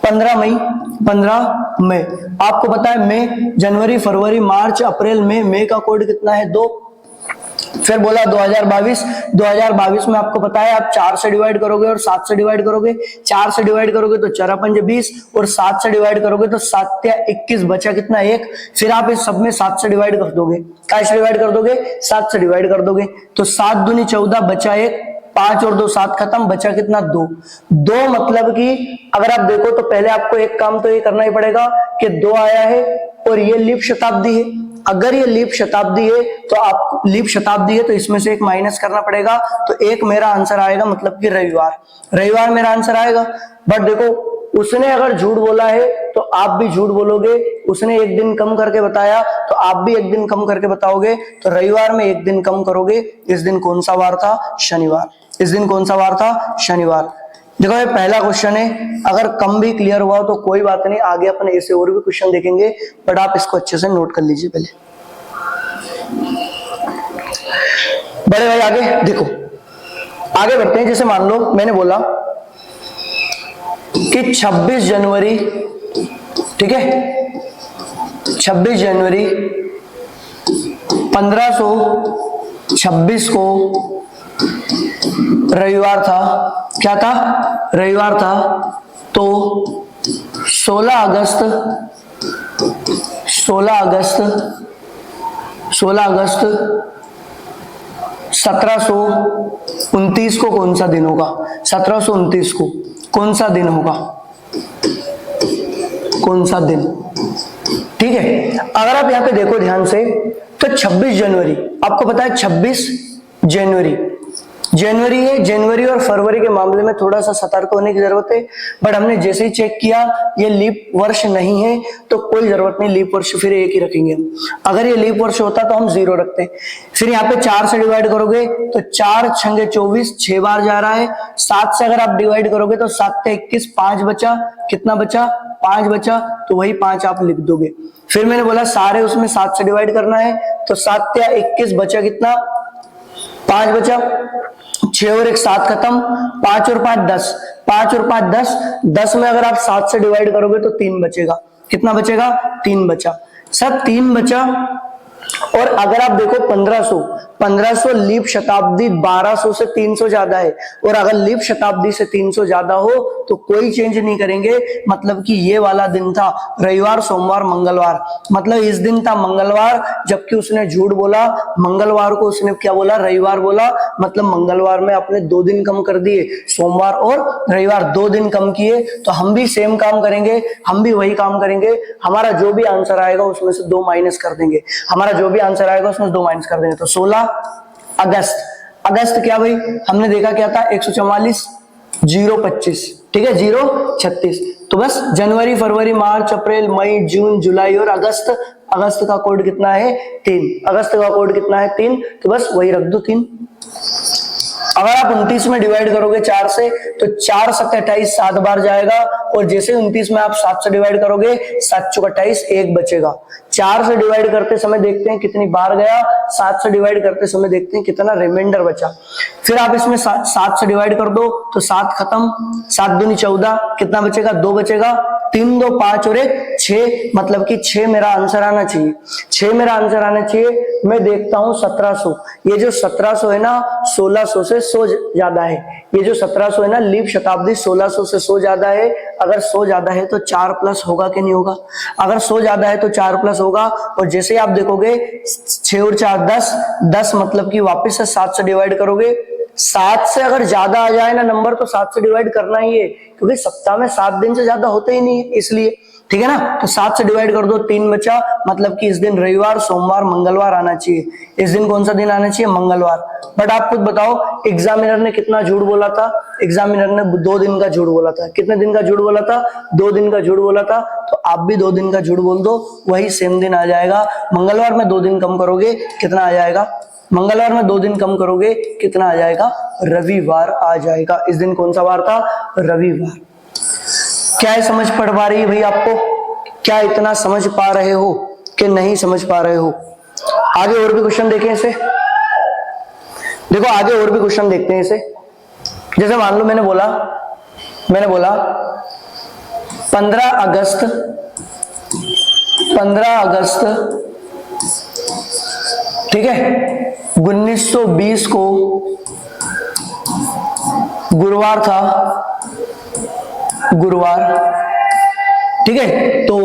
[SPEAKER 1] 15 मई, 15 मई, आपको पता है मई, जनवरी, फरवरी, मार्च, अप्रैल, मई का कोड कितना है, 2। फिर बोला 2022 में आपको पता है आप 4 से डिवाइड करोगे और 7 से डिवाइड करोगे, 4 से डिवाइड करोगे तो 4 पंजे 20, और 7 से डिवाइड करोगे तो 7 या 21, बचा कितना, 1। फिर आप इस सब में 7 से डिवाइड कर दोगे, क्या से डिवाइड कर दोगे, 7 से डिवाइड कर दोगे, तो 7 दूनी 14, बचा 1, 5 और 2 7 खत्म, बचा कितना, 2 मतलब कि अगर आप देखो तो पहले आपको एक काम तो ये करना ही पड़ेगा कि 2 आया है और ये लीप शताब्दी है। अगर ये लीप शताब्दी है तो आप लीप शताब्दी है तो इसमें से 1 माइनस करना पड़ेगा, तो 1 मेरा आंसर आएगा, मतलब कि रविवार मेरा आंसर आएगा। बट देखो उसने अगर झूठ बोला है तो आप भी झूठ बोलोगे। उसने एक दिन कम करके बताया तो आप भी एक दिन कम करके बताओगे। तो रविवार में एक दिन कम करोगे। इस दिन कौन सा वार था? शनिवार। इस दिन कौन सा वार था? शनिवार। देखो ये पहला क्वेश्चन है, अगर कम भी क्लियर हुआ तो कोई बात नहीं, आगे अपन ऐसे और भी क्वेश्चन देखेंगे, बट आप इसको अच्छे से नोट कर लीजिए पहले। बड़े भाई आगे देखो, आगे बढ़ते हैं। जैसे मान लो मैंने बोला कि 26 जनवरी, ठीक है, 26 जनवरी 1526 को रविवार था। क्या था? रविवार था। तो 16 अगस्त 1729 को कौन सा दिन होगा? 1729 को कौन सा दिन होगा? कौन सा दिन? ठीक है, अगर आप यहां पे देखो ध्यान से तो 26 जनवरी, आपको पता है 26 जनवरी जनवरी है। जनवरी और फरवरी के मामले में थोड़ा सा सतर्क होने की जरूरत है, बट हमने जैसे ही चेक किया ये लीप वर्ष नहीं है तो कोई जरूरत नहीं, लीप वर्ष फिर एक ही रखेंगे। अगर ये लीप वर्ष होता तो हम 0 रखते। फिर यहाँ पे 4 से डिवाइड करोगे तो 4 छंगे 24, 6 बार जा रहा है। 7 से अगर आप डिवाइड करोगे तो 7 से 21, 5 बचा। कितना बचा? 5 बचा, तो वही 5 आप लिख दोगे। फिर मैंने बोला सारे उसमें 7 से डिवाइड करना है, तो 7 या 21 बचा, कितना? 5 बचा। 6 और 1 7 खत्म, 5 और 5 10, 5 और 5 10, 10 में अगर आप 7 से डिवाइड करोगे तो 3 बचेगा। कितना बचेगा? 3 बचा। सब 3 बचा। और अगर आप देखो 1500 लीप शताब्दी 1200 से 300 ज्यादा है, और अगर लीप शताब्दी से 300 ज्यादा हो तो कोई चेंज नहीं करेंगे। मतलब कि ये वाला दिन था रविवार, सोमवार, मंगलवार, मतलब इस दिन था मंगलवार, जबकि उसने झूठ बोला। मंगलवार को उसने क्या बोला? रविवार बोला। मतलब मंगलवार में आपने 2 दिन कम कर दिए, सोमवार और रविवार 2 दिन कम किए। तो हम भी सेम काम करेंगे, हम भी वही काम करेंगे। हमारा जो भी आंसर आएगा उसमें से 2 माइनस कर देंगे। हमारा जो भी आंसर आएगा उसमें 2 माइनस कर देंगे। तो 16 अगस्त, अगस्त क्या भाई? हमने देखा क्या था? 144, 025, ठीक है, 036। तो बस जनवरी, फरवरी, मार्च, अप्रैल, मई, जून, जुलाई और अगस्त। अगस्त का कोड कितना है? 3। अगस्त का कोड कितना है? 3। तो बस वही रख दो 3। अगर आप 29 में डिवाइड करोगे 4 से तो 4 7 28, 7 बार जाएगा। और जैसे 29 में आप 7 से डिवाइड करोगे, 7 चौक 28, 1 बचेगा। 4 से डिवाइड करते समय देखते हैं कितनी बार गया, 7 से डिवाइड करते समय देखते हैं कितना रिमाइंडर बचा। फिर आप इसमें 7 से डिवाइड कर दो तो 7 खत्म, 7 दूनी 14, कितना बचेगा? 2 बचेगा। 3 2 5 और 1 6, मतलब कि 6 मेरा आंसर आना चाहिए। 6 मेरा आंसर आना चाहिए। मैं देखता हूं 1700, ये जो 1700 है ना 1600 से 100 ज्यादा है। ये जो 1700 है ना लीप शताब्दी 1600 से 100 ज्यादा है। अगर 100 ज्यादा है तो 4 प्लस होगा कि नहीं होगा? अगर 100 ज्यादा है तो 4 प्लस होगा। और जैसे आप देखोगे 6 और 4 10, 10 मतलब कि वापस से 7 से डिवाइड करोगे। 7 से अगर ज्यादा आ जाए ना नंबर तो 7 से डिवाइड करना ही है, क्योंकि सप्ताह में 7 दिन से ज्यादा होते ही नहीं है, इसलिए। ठीक है ना? तो 7 से डिवाइड कर दो, 3 बचा। मतलब कि इस दिन रविवार, सोमवार, मंगलवार आना चाहिए। इस दिन कौन सा दिन आना चाहिए? मंगलवार। बट आप खुद बताओ एग्जामिनर ने कितना झूठ बोला था? एग्जामिनर ने 2 दिन का झूठ बोला था। कितने दिन का झूठ बोला था? 2 दिन का झूठ बोला था। तो आप भी 2 दिन का झूठ बोल दो, वही सेम दिन आ जाएगा। मंगलवार में 2 दिन कम करोगे, कितना आ जाएगा? मंगलवार में 2 दिन कम करोगे, कितना आ जाएगा? रविवार आ जाएगा। इस दिन कौन सा वार था? रविवार। क्या है, समझ पड़ पा रही है भाई आपको? क्या इतना समझ पा रहे हो कि नहीं समझ पा रहे हो? आगे और भी क्वेश्चन देखें इसे। देखो आगे और भी क्वेश्चन देखते हैं इसे। जैसे मान लो मैंने बोला 15 अगस्त ठीक है 1920 को गुरुवार था, गुरुवार, ठीक है। तो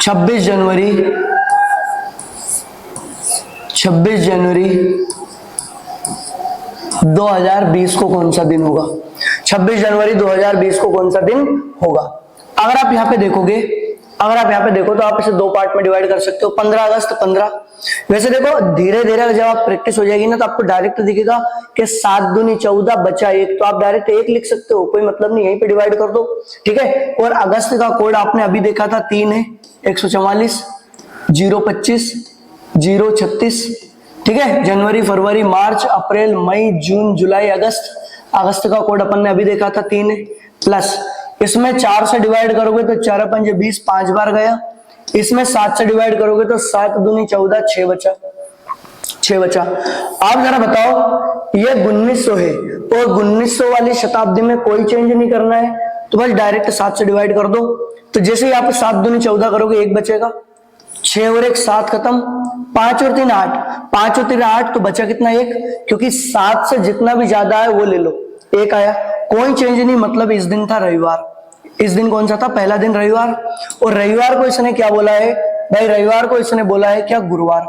[SPEAKER 1] 26 जनवरी 2020 को कौन सा दिन होगा? 26 जनवरी 2020 को कौन सा दिन होगा? अगर आप यहां पे देखोगे, अगर आप यहाँ पे देखो तो आप इसे दो पार्ट में डिवाइड कर सकते हो, 15 अगस्त 15। वैसे देखो धीरे धीरे जब आप प्रैक्टिस हो जाएगी ना तो आपको डायरेक्ट दिखेगा कि 7 दूनी 14 बचा 1, तो आप डायरेक्ट 1 लिख सकते हो, कोई मतलब नहीं, यहीं पे डिवाइड कर दो, ठीक है। और अगस्त का कोड आपने अभी देखा था 3 है, 144, 025, 036, ठीक है। जनवरी, फरवरी, मार्च, अप्रैल, मई, जून, जुलाई, अगस्त, अगस्त का कोड अपन ने अभी देखा था 3 है, प्लस इसमें 4 से डिवाइड करोगे तो 4 पंजे 20, 5 बार गया। इसमें 7 से डिवाइड करोगे तो 7 दूनी 14, 6 बचा, 6 बचा। आप जरा बताओ ये 1900 है और 1900 वाली शताब्दी में कोई चेंज नहीं करना है, तो बस डायरेक्ट 7 से डिवाइड कर दो। तो जैसे ही आप 7 दूनी 14 करोगे 1 बचेगा, 6 और 1 7 खत्म, 5 और 3 8, 5 और 3 8, तो बचा कितना 1, क्योंकि 7 से जितना भी ज्यादा है वो ले लो, 1 आया, कोई चेंज नहीं। मतलब इस दिन था रविवार, इस दिन कौन सा था, पहला दिन रविवार। और रविवार को इसने क्या बोला है भाई, रविवार को इसने बोला है क्या, गुरुवार।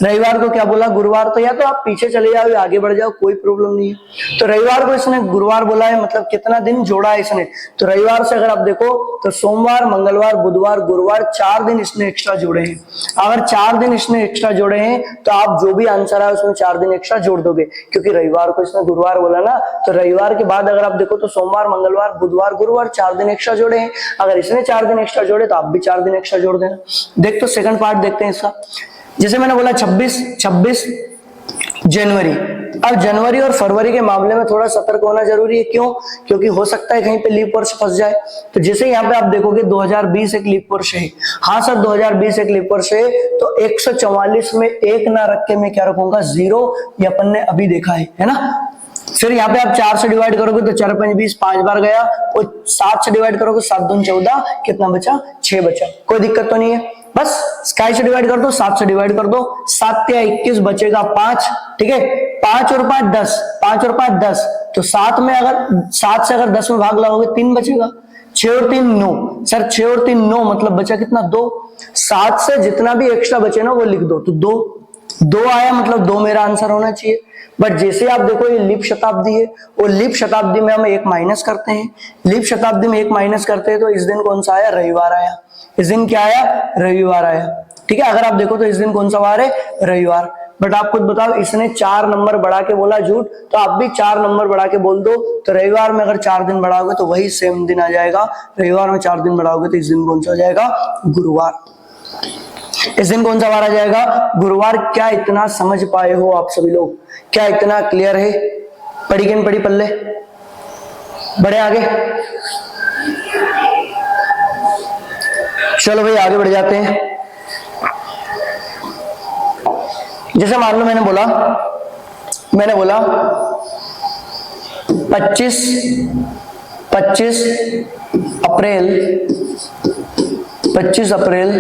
[SPEAKER 1] रविवार को क्या बोला, गुरुवार। तो या तो आप पीछे चले जाओ या आगे बढ़ जाओ, कोई प्रॉब्लम नहीं है। तो रविवार को इसने गुरुवार बोला है, मतलब कितना दिन जोड़ा है इसने। तो रविवार से अगर आप देखो तो सोमवार, मंगलवार, बुधवार, गुरुवार, 4 दिन इसने एक्स्ट्रा जोड़े हैं। अगर 4 दिन इसने एक्स्ट्रा जोड़े हैं तो आप जो भी आंसर है उसमें 4 दिन एक्स्ट्रा जोड़ दोगे, क्योंकि रविवार को इसने गुरुवार बोला ना। तो रविवार के बाद अगर आप देखो तो सोमवार, मंगलवार, बुधवार, गुरुवार, 4 दिन एक्स्ट्रा जोड़े हैं। अगर इसने 4 दिन एक्स्ट्रा जोड़े तो आप भी 4 दिन एक्स्ट्रा जोड़ देना। देख तो सेकंड पार्ट देखते हैं इसका। जैसे मैंने बोला 26 जनवरी। अब जनवरी और फरवरी के मामले में थोड़ा सतर्क होना जरूरी है, क्यों, क्योंकि हो सकता है कहीं पे लीप वर्ष फंस जाए। तो जैसे यहाँ पे आप देखोगे 2020 एक लीप वर्ष है, हाँ सर 2020 एक लीप वर्ष है, तो 144 में 1 ना रख के मैं क्या रखूंगा, 0। ये अपन ने अभी देखा है ना। फिर यहाँ पे आप 4 से डिवाइड करोगे तो 4 5 20, 5 बार गया, और 7 से डिवाइड करोगे 7 दूनी 14, कितना बचा, 6 बचा। कोई दिक्कत तो नहीं है, बस स्काई से डिवाइड कर दो, 7 से डिवाइड कर दो, 7 या 21 बचेगा 5, ठीक है। 5 और 5 10, 5 और 5 10, तो 7 में अगर 7 से अगर 10 में भाग लगाओगे 3 बचेगा। 6 और 3 9, सर 6 और 3 9, मतलब बचा कितना, 2। 7 से जितना भी एक्स्ट्रा बचे ना वो लिख दो, तो 2 आया, मतलब 2 मेरा आंसर होना चाहिए। बट जैसे आप देखो ये लीप शताब्दी है, और लीप शताब्दी में हम 1 माइनस करते हैं, लीप शताब्दी में 1 माइनस करते हैं, तो इस दिन कौन सा आया, रविवार आया। इस दिन क्या आया, रविवार आया, ठीक है। अगर आप देखो तो इस दिन कौन सा वार है, रविवार। बट आप खुद बताओ, इसने 4 नंबर बढ़ा के बोला झूठ, तो आप भी 4 नंबर बढ़ा के बोल दो। तो रविवार में अगर 4 दिन बढ़ाओगे तो वही सेम दिन आ जाएगा। रविवार में 4 दिन बढ़ाओगे तो इस दिन कौन सा हो जाएगा, गुरुवार। इस दिन कौन सा वार आ जाएगा, गुरुवार। क्या इतना समझ पाए हो आप सभी लोग, क्या इतना क्लियर है? पढ़ी कि नहीं पढ़ी पल्ले, बढ़े आगे, चलो भाई आगे बढ़ जाते हैं। जैसे मान लो मैंने बोला 25 अप्रैल 25 अप्रैल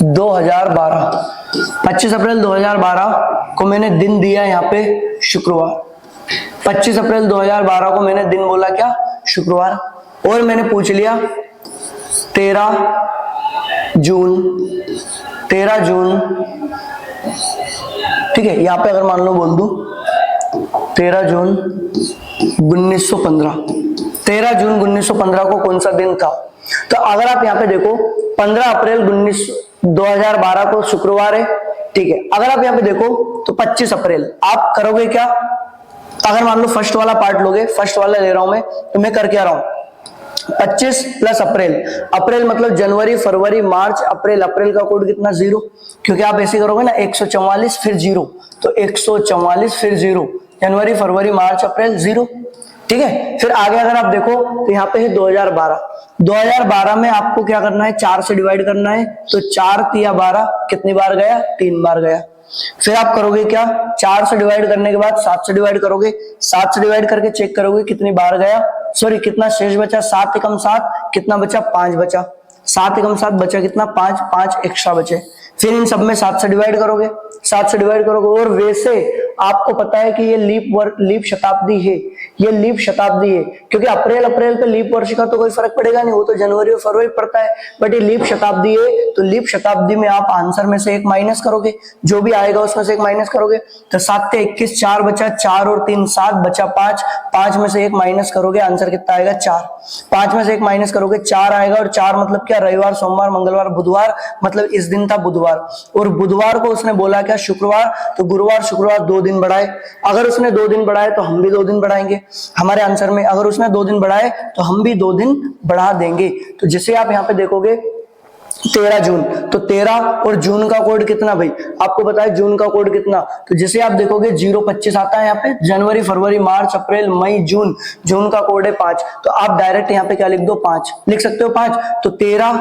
[SPEAKER 1] 2012, 25 अप्रैल 2012 को मैंने दिन दिया यहाँ पे शुक्रवार। 25 अप्रैल 2012 को मैंने दिन बोला क्या, शुक्रवार। और मैंने पूछ लिया 13 जून, ठीक है। यहाँ पे अगर मान लो बोल दूं 13 जून 1915, 13 जून 1915 को कौन सा दिन था। तो अगर आप यहाँ पे देखो 15 अप्रैल 2012 को शुक्रवार है, ठीक है। अगर आप यहाँ पे देखो तो 25 अप्रैल आप करोगे क्या, अगर मान लो फर्स्ट वाला पार्ट लोगे, फर्स्ट वाला ले रहा हूं मैं, तो मैं कर क्या रहा हूं, 25 प्लस अप्रैल, अप्रैल मतलब जनवरी, फरवरी, मार्च, अप्रैल, अप्रैल का कोड कितना, 0, क्योंकि आप ऐसे करोगे ना 144 फिर 0, तो 144 फिर 0, जनवरी, फरवरी, मार्च, अप्रैल 0, ठीक है। फिर आगे अगर आप देखो तो यहाँ पे है 2012 में आपको क्या करना है, 4 से डिवाइड करना है, तो 4 तिया 12, कितनी बार गया, 3 बार गया। फिर आप करोगे क्या, 4 से डिवाइड करने के बाद 7 से डिवाइड करोगे, 7 से डिवाइड करके चेक करोगे कितनी बार गया, सॉरी कितना शेष बचा, 7 एकम 7, कितना बचा, 5 बचा, 7 एकम 7 बचा कितना, 5 एक्स्ट्रा बचे। फिर इन सब में 7 से डिवाइड करोगे, 7 से डिवाइड करोगे। और वैसे आपको पता है कि ये लीप शताब्दी है, ये लीप शताब्दी है, क्योंकि अप्रैल पे लीप वर्ष का तो कोई फर्क पड़ेगा नहीं, वो तो जनवरी और फरवरी पड़ता है, बट ये लीप शताब्दी है, तो लीप शताब्दी में आप आंसर में से एक माइनस करोगे, जो भी आएगा उसमें से एक माइनस करोगे, तो 7 से 21 4 बचा, 4 और 3 7 बचा 5, 5 में से एक माइनस करोगे, आंसर कितना आएगा 4, 5 में से एक माइनस करोगे 4 आएगा, और 4 मतलब क्या, रविवार सोमवार मंगलवार बुधवार, मतलब इस दिन था बुधवार, और बुधवार को उसने बोला क्या शुक्रवार, तो गुरुवार शुक्रवार 2 दिन बढ़ाए, अगर उसने 2 दिन बढ़ाए तो हम भी 2 दिन बढ़ाएंगे हमारे आंसर में, अगर उसने 2 दिन बढ़ाए तो हम भी 2 दिन बढ़ा देंगे। तो जिसे आप यहाँ पे देखोगे 13 जून, तो 13 और जून का कोड कितना भाई, आपको पता है जून का कोड कितना, तो जिसे आप देखोगे 025 आता है यहाँ पे, जनवरी फरवरी मार्च अप्रैल मई जून, जून का कोड है 5, तो आप डायरेक्ट यहाँ पे क्या लिख दो 5 लिख सकते हो 5, तो 13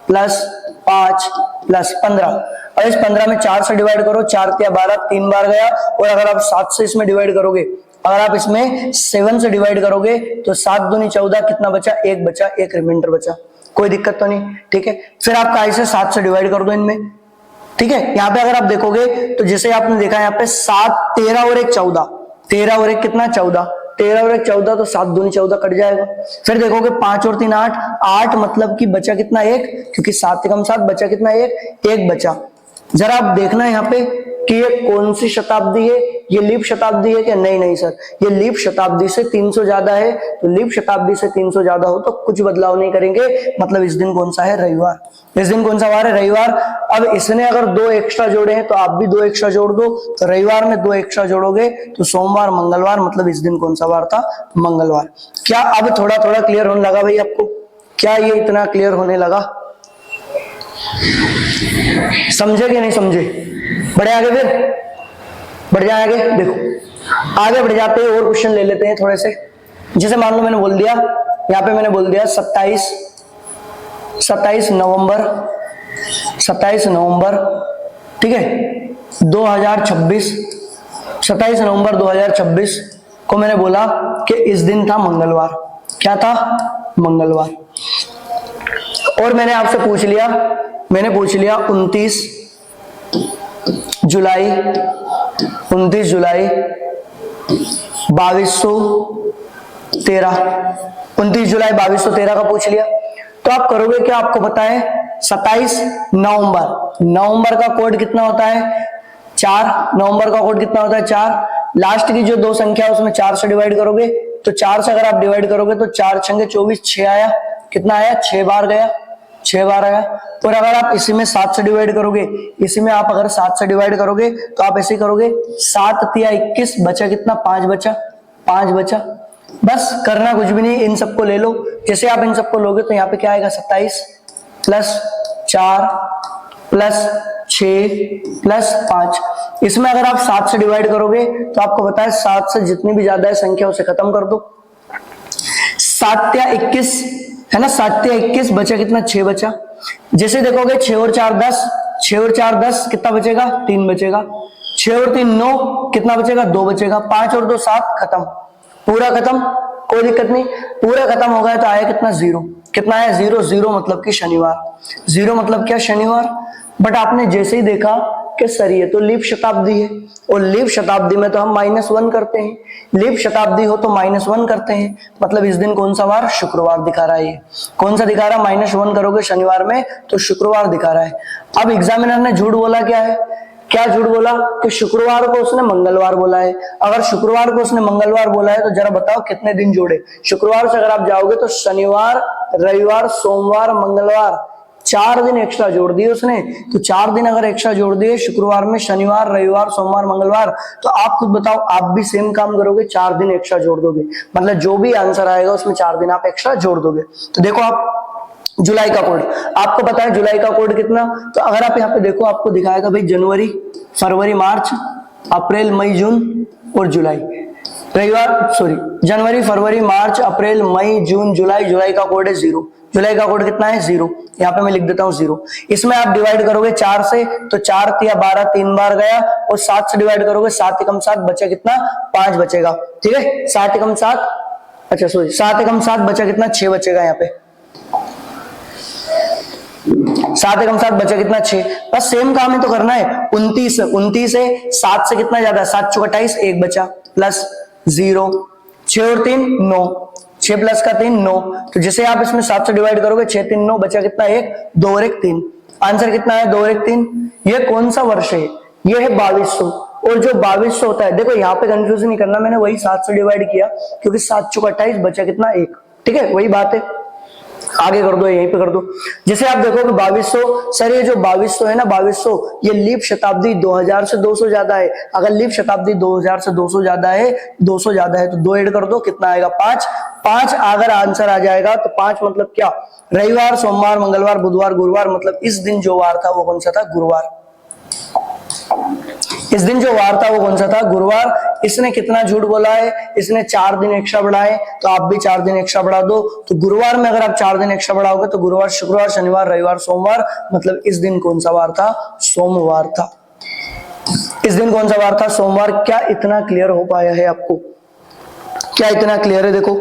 [SPEAKER 1] प्लस 5 प्लस 15, और इस 15 में 4 से डिवाइड करो, 4 या 12 3 बार गया, और अगर आप 7 से इसमें डिवाइड करोगे, अगर आप इसमें 7 से डिवाइड करोगे तो 7 दूनी 14, कितना बचा, एक बचा, एक रिमाइंडर बचा, कोई दिक्कत तो नहीं, ठीक है। फिर आप कैसे 7 से डिवाइड कर दो इनमें, ठीक है। यहाँ पे अगर आप देखोगे तो जैसे आपने देखा यहाँ पे 7 13 और 1 14, 13 और 1 कितना 14, 13 और 1 14, तो 7 दूनी 14 कट जाएगा। फिर देखोगे 5 और 3 8, 8 मतलब कि बचा कितना 1, क्योंकि 7 से कम 7 बचा कितना 1 बचा। जरा आप देखना यहाँ पे कि ये कौन सी शताब्दी है, ये लीप शताब्दी है क्या, नहीं सर, ये लीप शताब्दी से 300 ज्यादा है, तो लीप शताब्दी से 300 ज्यादा हो तो कुछ बदलाव नहीं करेंगे, मतलब इस दिन कौन सा है, रविवार, इस दिन कौन सा वार है, रविवार। अब इसने अगर 2 एक्स्ट्रा जोड़े हैं तो आप भी 2 एक्स्ट्रा जोड़ दो, तो रविवार में 2 एक्स्ट्रा जोड़ोगे तो सोमवार मंगलवार, मतलब इस दिन कौन सा वार था, मंगलवार। क्या अब थोड़ा थोड़ा क्लियर होने लगा भाई आपको, क्या ये इतना क्लियर होने लगा, समझे कि नहीं समझे, बढ़े आगे, फिर बढ़ जाए आगे, देखो आगे बढ़ जाते हैं और क्वेश्चन ले लेते हैं थोड़े से। जैसे मान लो मैंने बोल दिया, यहाँ पे मैंने बोल दिया 27 नवंबर, ठीक है 2026, 27 नवंबर 2026 को मैंने बोला कि इस दिन था मंगलवार, क्या था, मंगलवार। और मैंने आपसे पूछ लिया, 29 जुलाई 2213, 29 जुलाई 2213 का पूछ लिया, तो आप करोगे क्या, आपको पता है 27 नवंबर का कोड कितना होता है 4, नवंबर का कोड कितना होता है 4, लास्ट की जो 2 संख्या उसमें 4 से डिवाइड करोगे, तो 4 से अगर आप डिवाइड करोगे तो 4 छंगे 24, 6 आया, कितना आया 6 बार गया, 6 बार आया। और अगर आप इसी में 7 से डिवाइड करोगे, इसी में आप अगर 7 से डिवाइड करोगे तो आप ऐसे करोगे 7 तिया 21 बचा कितना 5 बचा, 5 बचा, बस करना कुछ भी नहीं, इन सबको ले लो। जैसे आप इन सबको लोगे तो यहाँ पे क्या आएगा 27 प्लस 4 प्लस 6 प्लस 5, इसमें अगर आप 7 से डिवाइड करोगे तो आपको पता है 7 से जितनी भी ज्यादा है संख्या उसे खत्म कर दो, 7 तिया 21 है ना, 7 तिया 21 बचा कितना 6 बचा। जैसे देखोगे 6 और 4 10, 6 और 4 10, कितना बचेगा 3 बचेगा, 6 और 3 9, कितना बचेगा 2 बचेगा, 5 और 2 7, खत्म, पूरा खत्म, कोई दिक्कत नहीं, पूरा खत्म हो गया तो आया कितना 0, कितना आया 0, 0 मतलब कि शनिवार, 0 मतलब क्या शनिवार। बट आपने जैसे ही देखा कि सर ये तो लीप शताब्दी है, और लीप शताब्दी में तो हम -1 करते हैं, लीप शताब्दी हो तो -1 करते हैं, मतलब इस दिन कौन सा वार, शुक्रवार दिखा रहा है, ये कौन सा दिखा रहा है, -1 करोगे शनिवार में तो शुक्रवार दिखा रहा है। अब एग्जामिनर ने झूठ बोला, क्या है, क्या झूठ बोला कि शुक्रवार को उसने मंगलवार बोला है। अगर शुक्रवार को उसने मंगलवार बोला है तो जरा बताओ कितने दिन जोड़े, शुक्रवार से अगर आप जाओगे तो शनिवार रविवार सोमवार मंगलवार, 4 दिन एक्स्ट्रा जोड़ दिए उसने, तो 4 दिन अगर एक्स्ट्रा जोड़ दिए शुक्रवार में, शनिवार रविवार सोमवार मंगलवार, तो आप खुद बताओ, आप भी सेम काम करोगे, 4 दिन एक्स्ट्रा जोड़ दोगे, मतलब जो भी आंसर आएगा उसमें 4 दिन आप एक्स्ट्रा जोड़ दोगे। तो देखो आप जुलाई का कोड, आपको पता है जुलाई का कोड कितना, तो अगर आप यहाँ पे देखो आपको दिखाएगा भाई जनवरी फरवरी मार्च अप्रैल मई जून और जुलाई, जनवरी फरवरी मार्च अप्रैल मई जून जुलाई, जुलाई का कोड है 0, जुलाई का कोड कितना है 0, यहाँ पे मैं लिख देता हूँ 0। इसमें आप डिवाइड करोगे 4 से तो 4 तिया 12 3 बार गया, और 7 से डिवाइड करोगे 7 एकम 7 बचा कितना 5 बचेगा, ठीक है 7 एकम 7, अच्छा सॉरी 7 एकम 7 बचा कितना 6 बचेगा यहाँ पे, 7 एकम 7 बचा कितना 6। बस सेम काम ही तो करना है। 29 है, 7 से कितना ज्यादा, 7 चौक 28, 1 बचा प्लस 0, 6 और 3 9, 6 प्लस का 3 9। तो जिसे आप इसमें 7 से डिवाइड करोगे 6 3 9 बचा कितना 1, 2 और 1 3। आंसर कितना है 2 और 1 3। ये कौन सा वर्ष है, ये है 2200। और जो 2200 होता है, देखो यहाँ पे कंफ्यूज नहीं करना, मैंने वही 7 से डिवाइड किया क्योंकि 7 चौक 28 बचा कितना 1, ठीक है वही बात है। आगे कर दो, यहीं पे कर दो। जैसे आप देखो कि 2200, सर ये जो 2200 है ना 2200, ये लीप शताब्दी 2000 से 200 ज्यादा है। अगर लीप शताब्दी 2000 से 200 ज्यादा है, 200 ज्यादा है तो 2 ऐड कर दो, कितना आएगा 5। 5 अगर आंसर आ जाएगा तो 5 मतलब क्या, रविवार, सोमवार, मंगलवार, बुधवार, गुरुवार, मतलब इस दिन जो वार था वो कौन सा था, गुरुवार। इस दिन जो वार था वो कौन सा था, गुरुवार। इसने कितना झूठ बोला है, इसने 4 दिन एक्स्ट्रा बढ़ाए, तो आप भी 4 दिन एक्स्ट्रा बढ़ा दो। तो गुरुवार में अगर आप 4 दिन एक्स्ट्रा बढ़ाओगे तो गुरुवार, शुक्रवार, शनिवार, रविवार, सोमवार, मतलब इस दिन कौन सा वार था, सोमवार था। इस दिन कौन सा वार था, सोमवार। क्या इतना क्लियर हो पाया है आपको, क्या इतना क्लियर है? देखो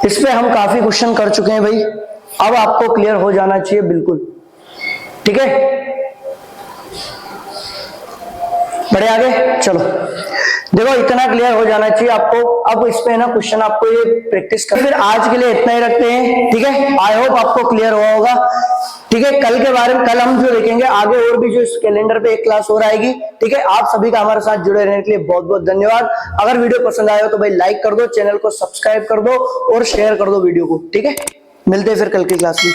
[SPEAKER 1] इस पे हम काफी क्वेश्चन कर चुके हैं भाई, अब आपको क्लियर हो जाना चाहिए बिल्कुल, ठीक है। बढ़े आगे, चलो देखो इतना क्लियर हो जाना चाहिए आपको। अब इस पे ना क्वेश्चन आपको ये प्रैक्टिस कर, फिर आज के लिए इतना ही रखते हैं, ठीक है। आई होप आपको क्लियर हुआ होगा, ठीक है। कल के बारे में कल हम जो देखेंगे आगे, और भी जो इस कैलेंडर पे एक क्लास और आएगी, ठीक है। आप सभी का हमारे साथ जुड़े रहने के लिए बहुत बहुत धन्यवाद। अगर वीडियो पसंद आया हो तो भाई लाइक कर दो, चैनल को सब्सक्राइब कर दो और शेयर कर दो वीडियो को, ठीक है। मिलते हैं फिर कल की क्लास में।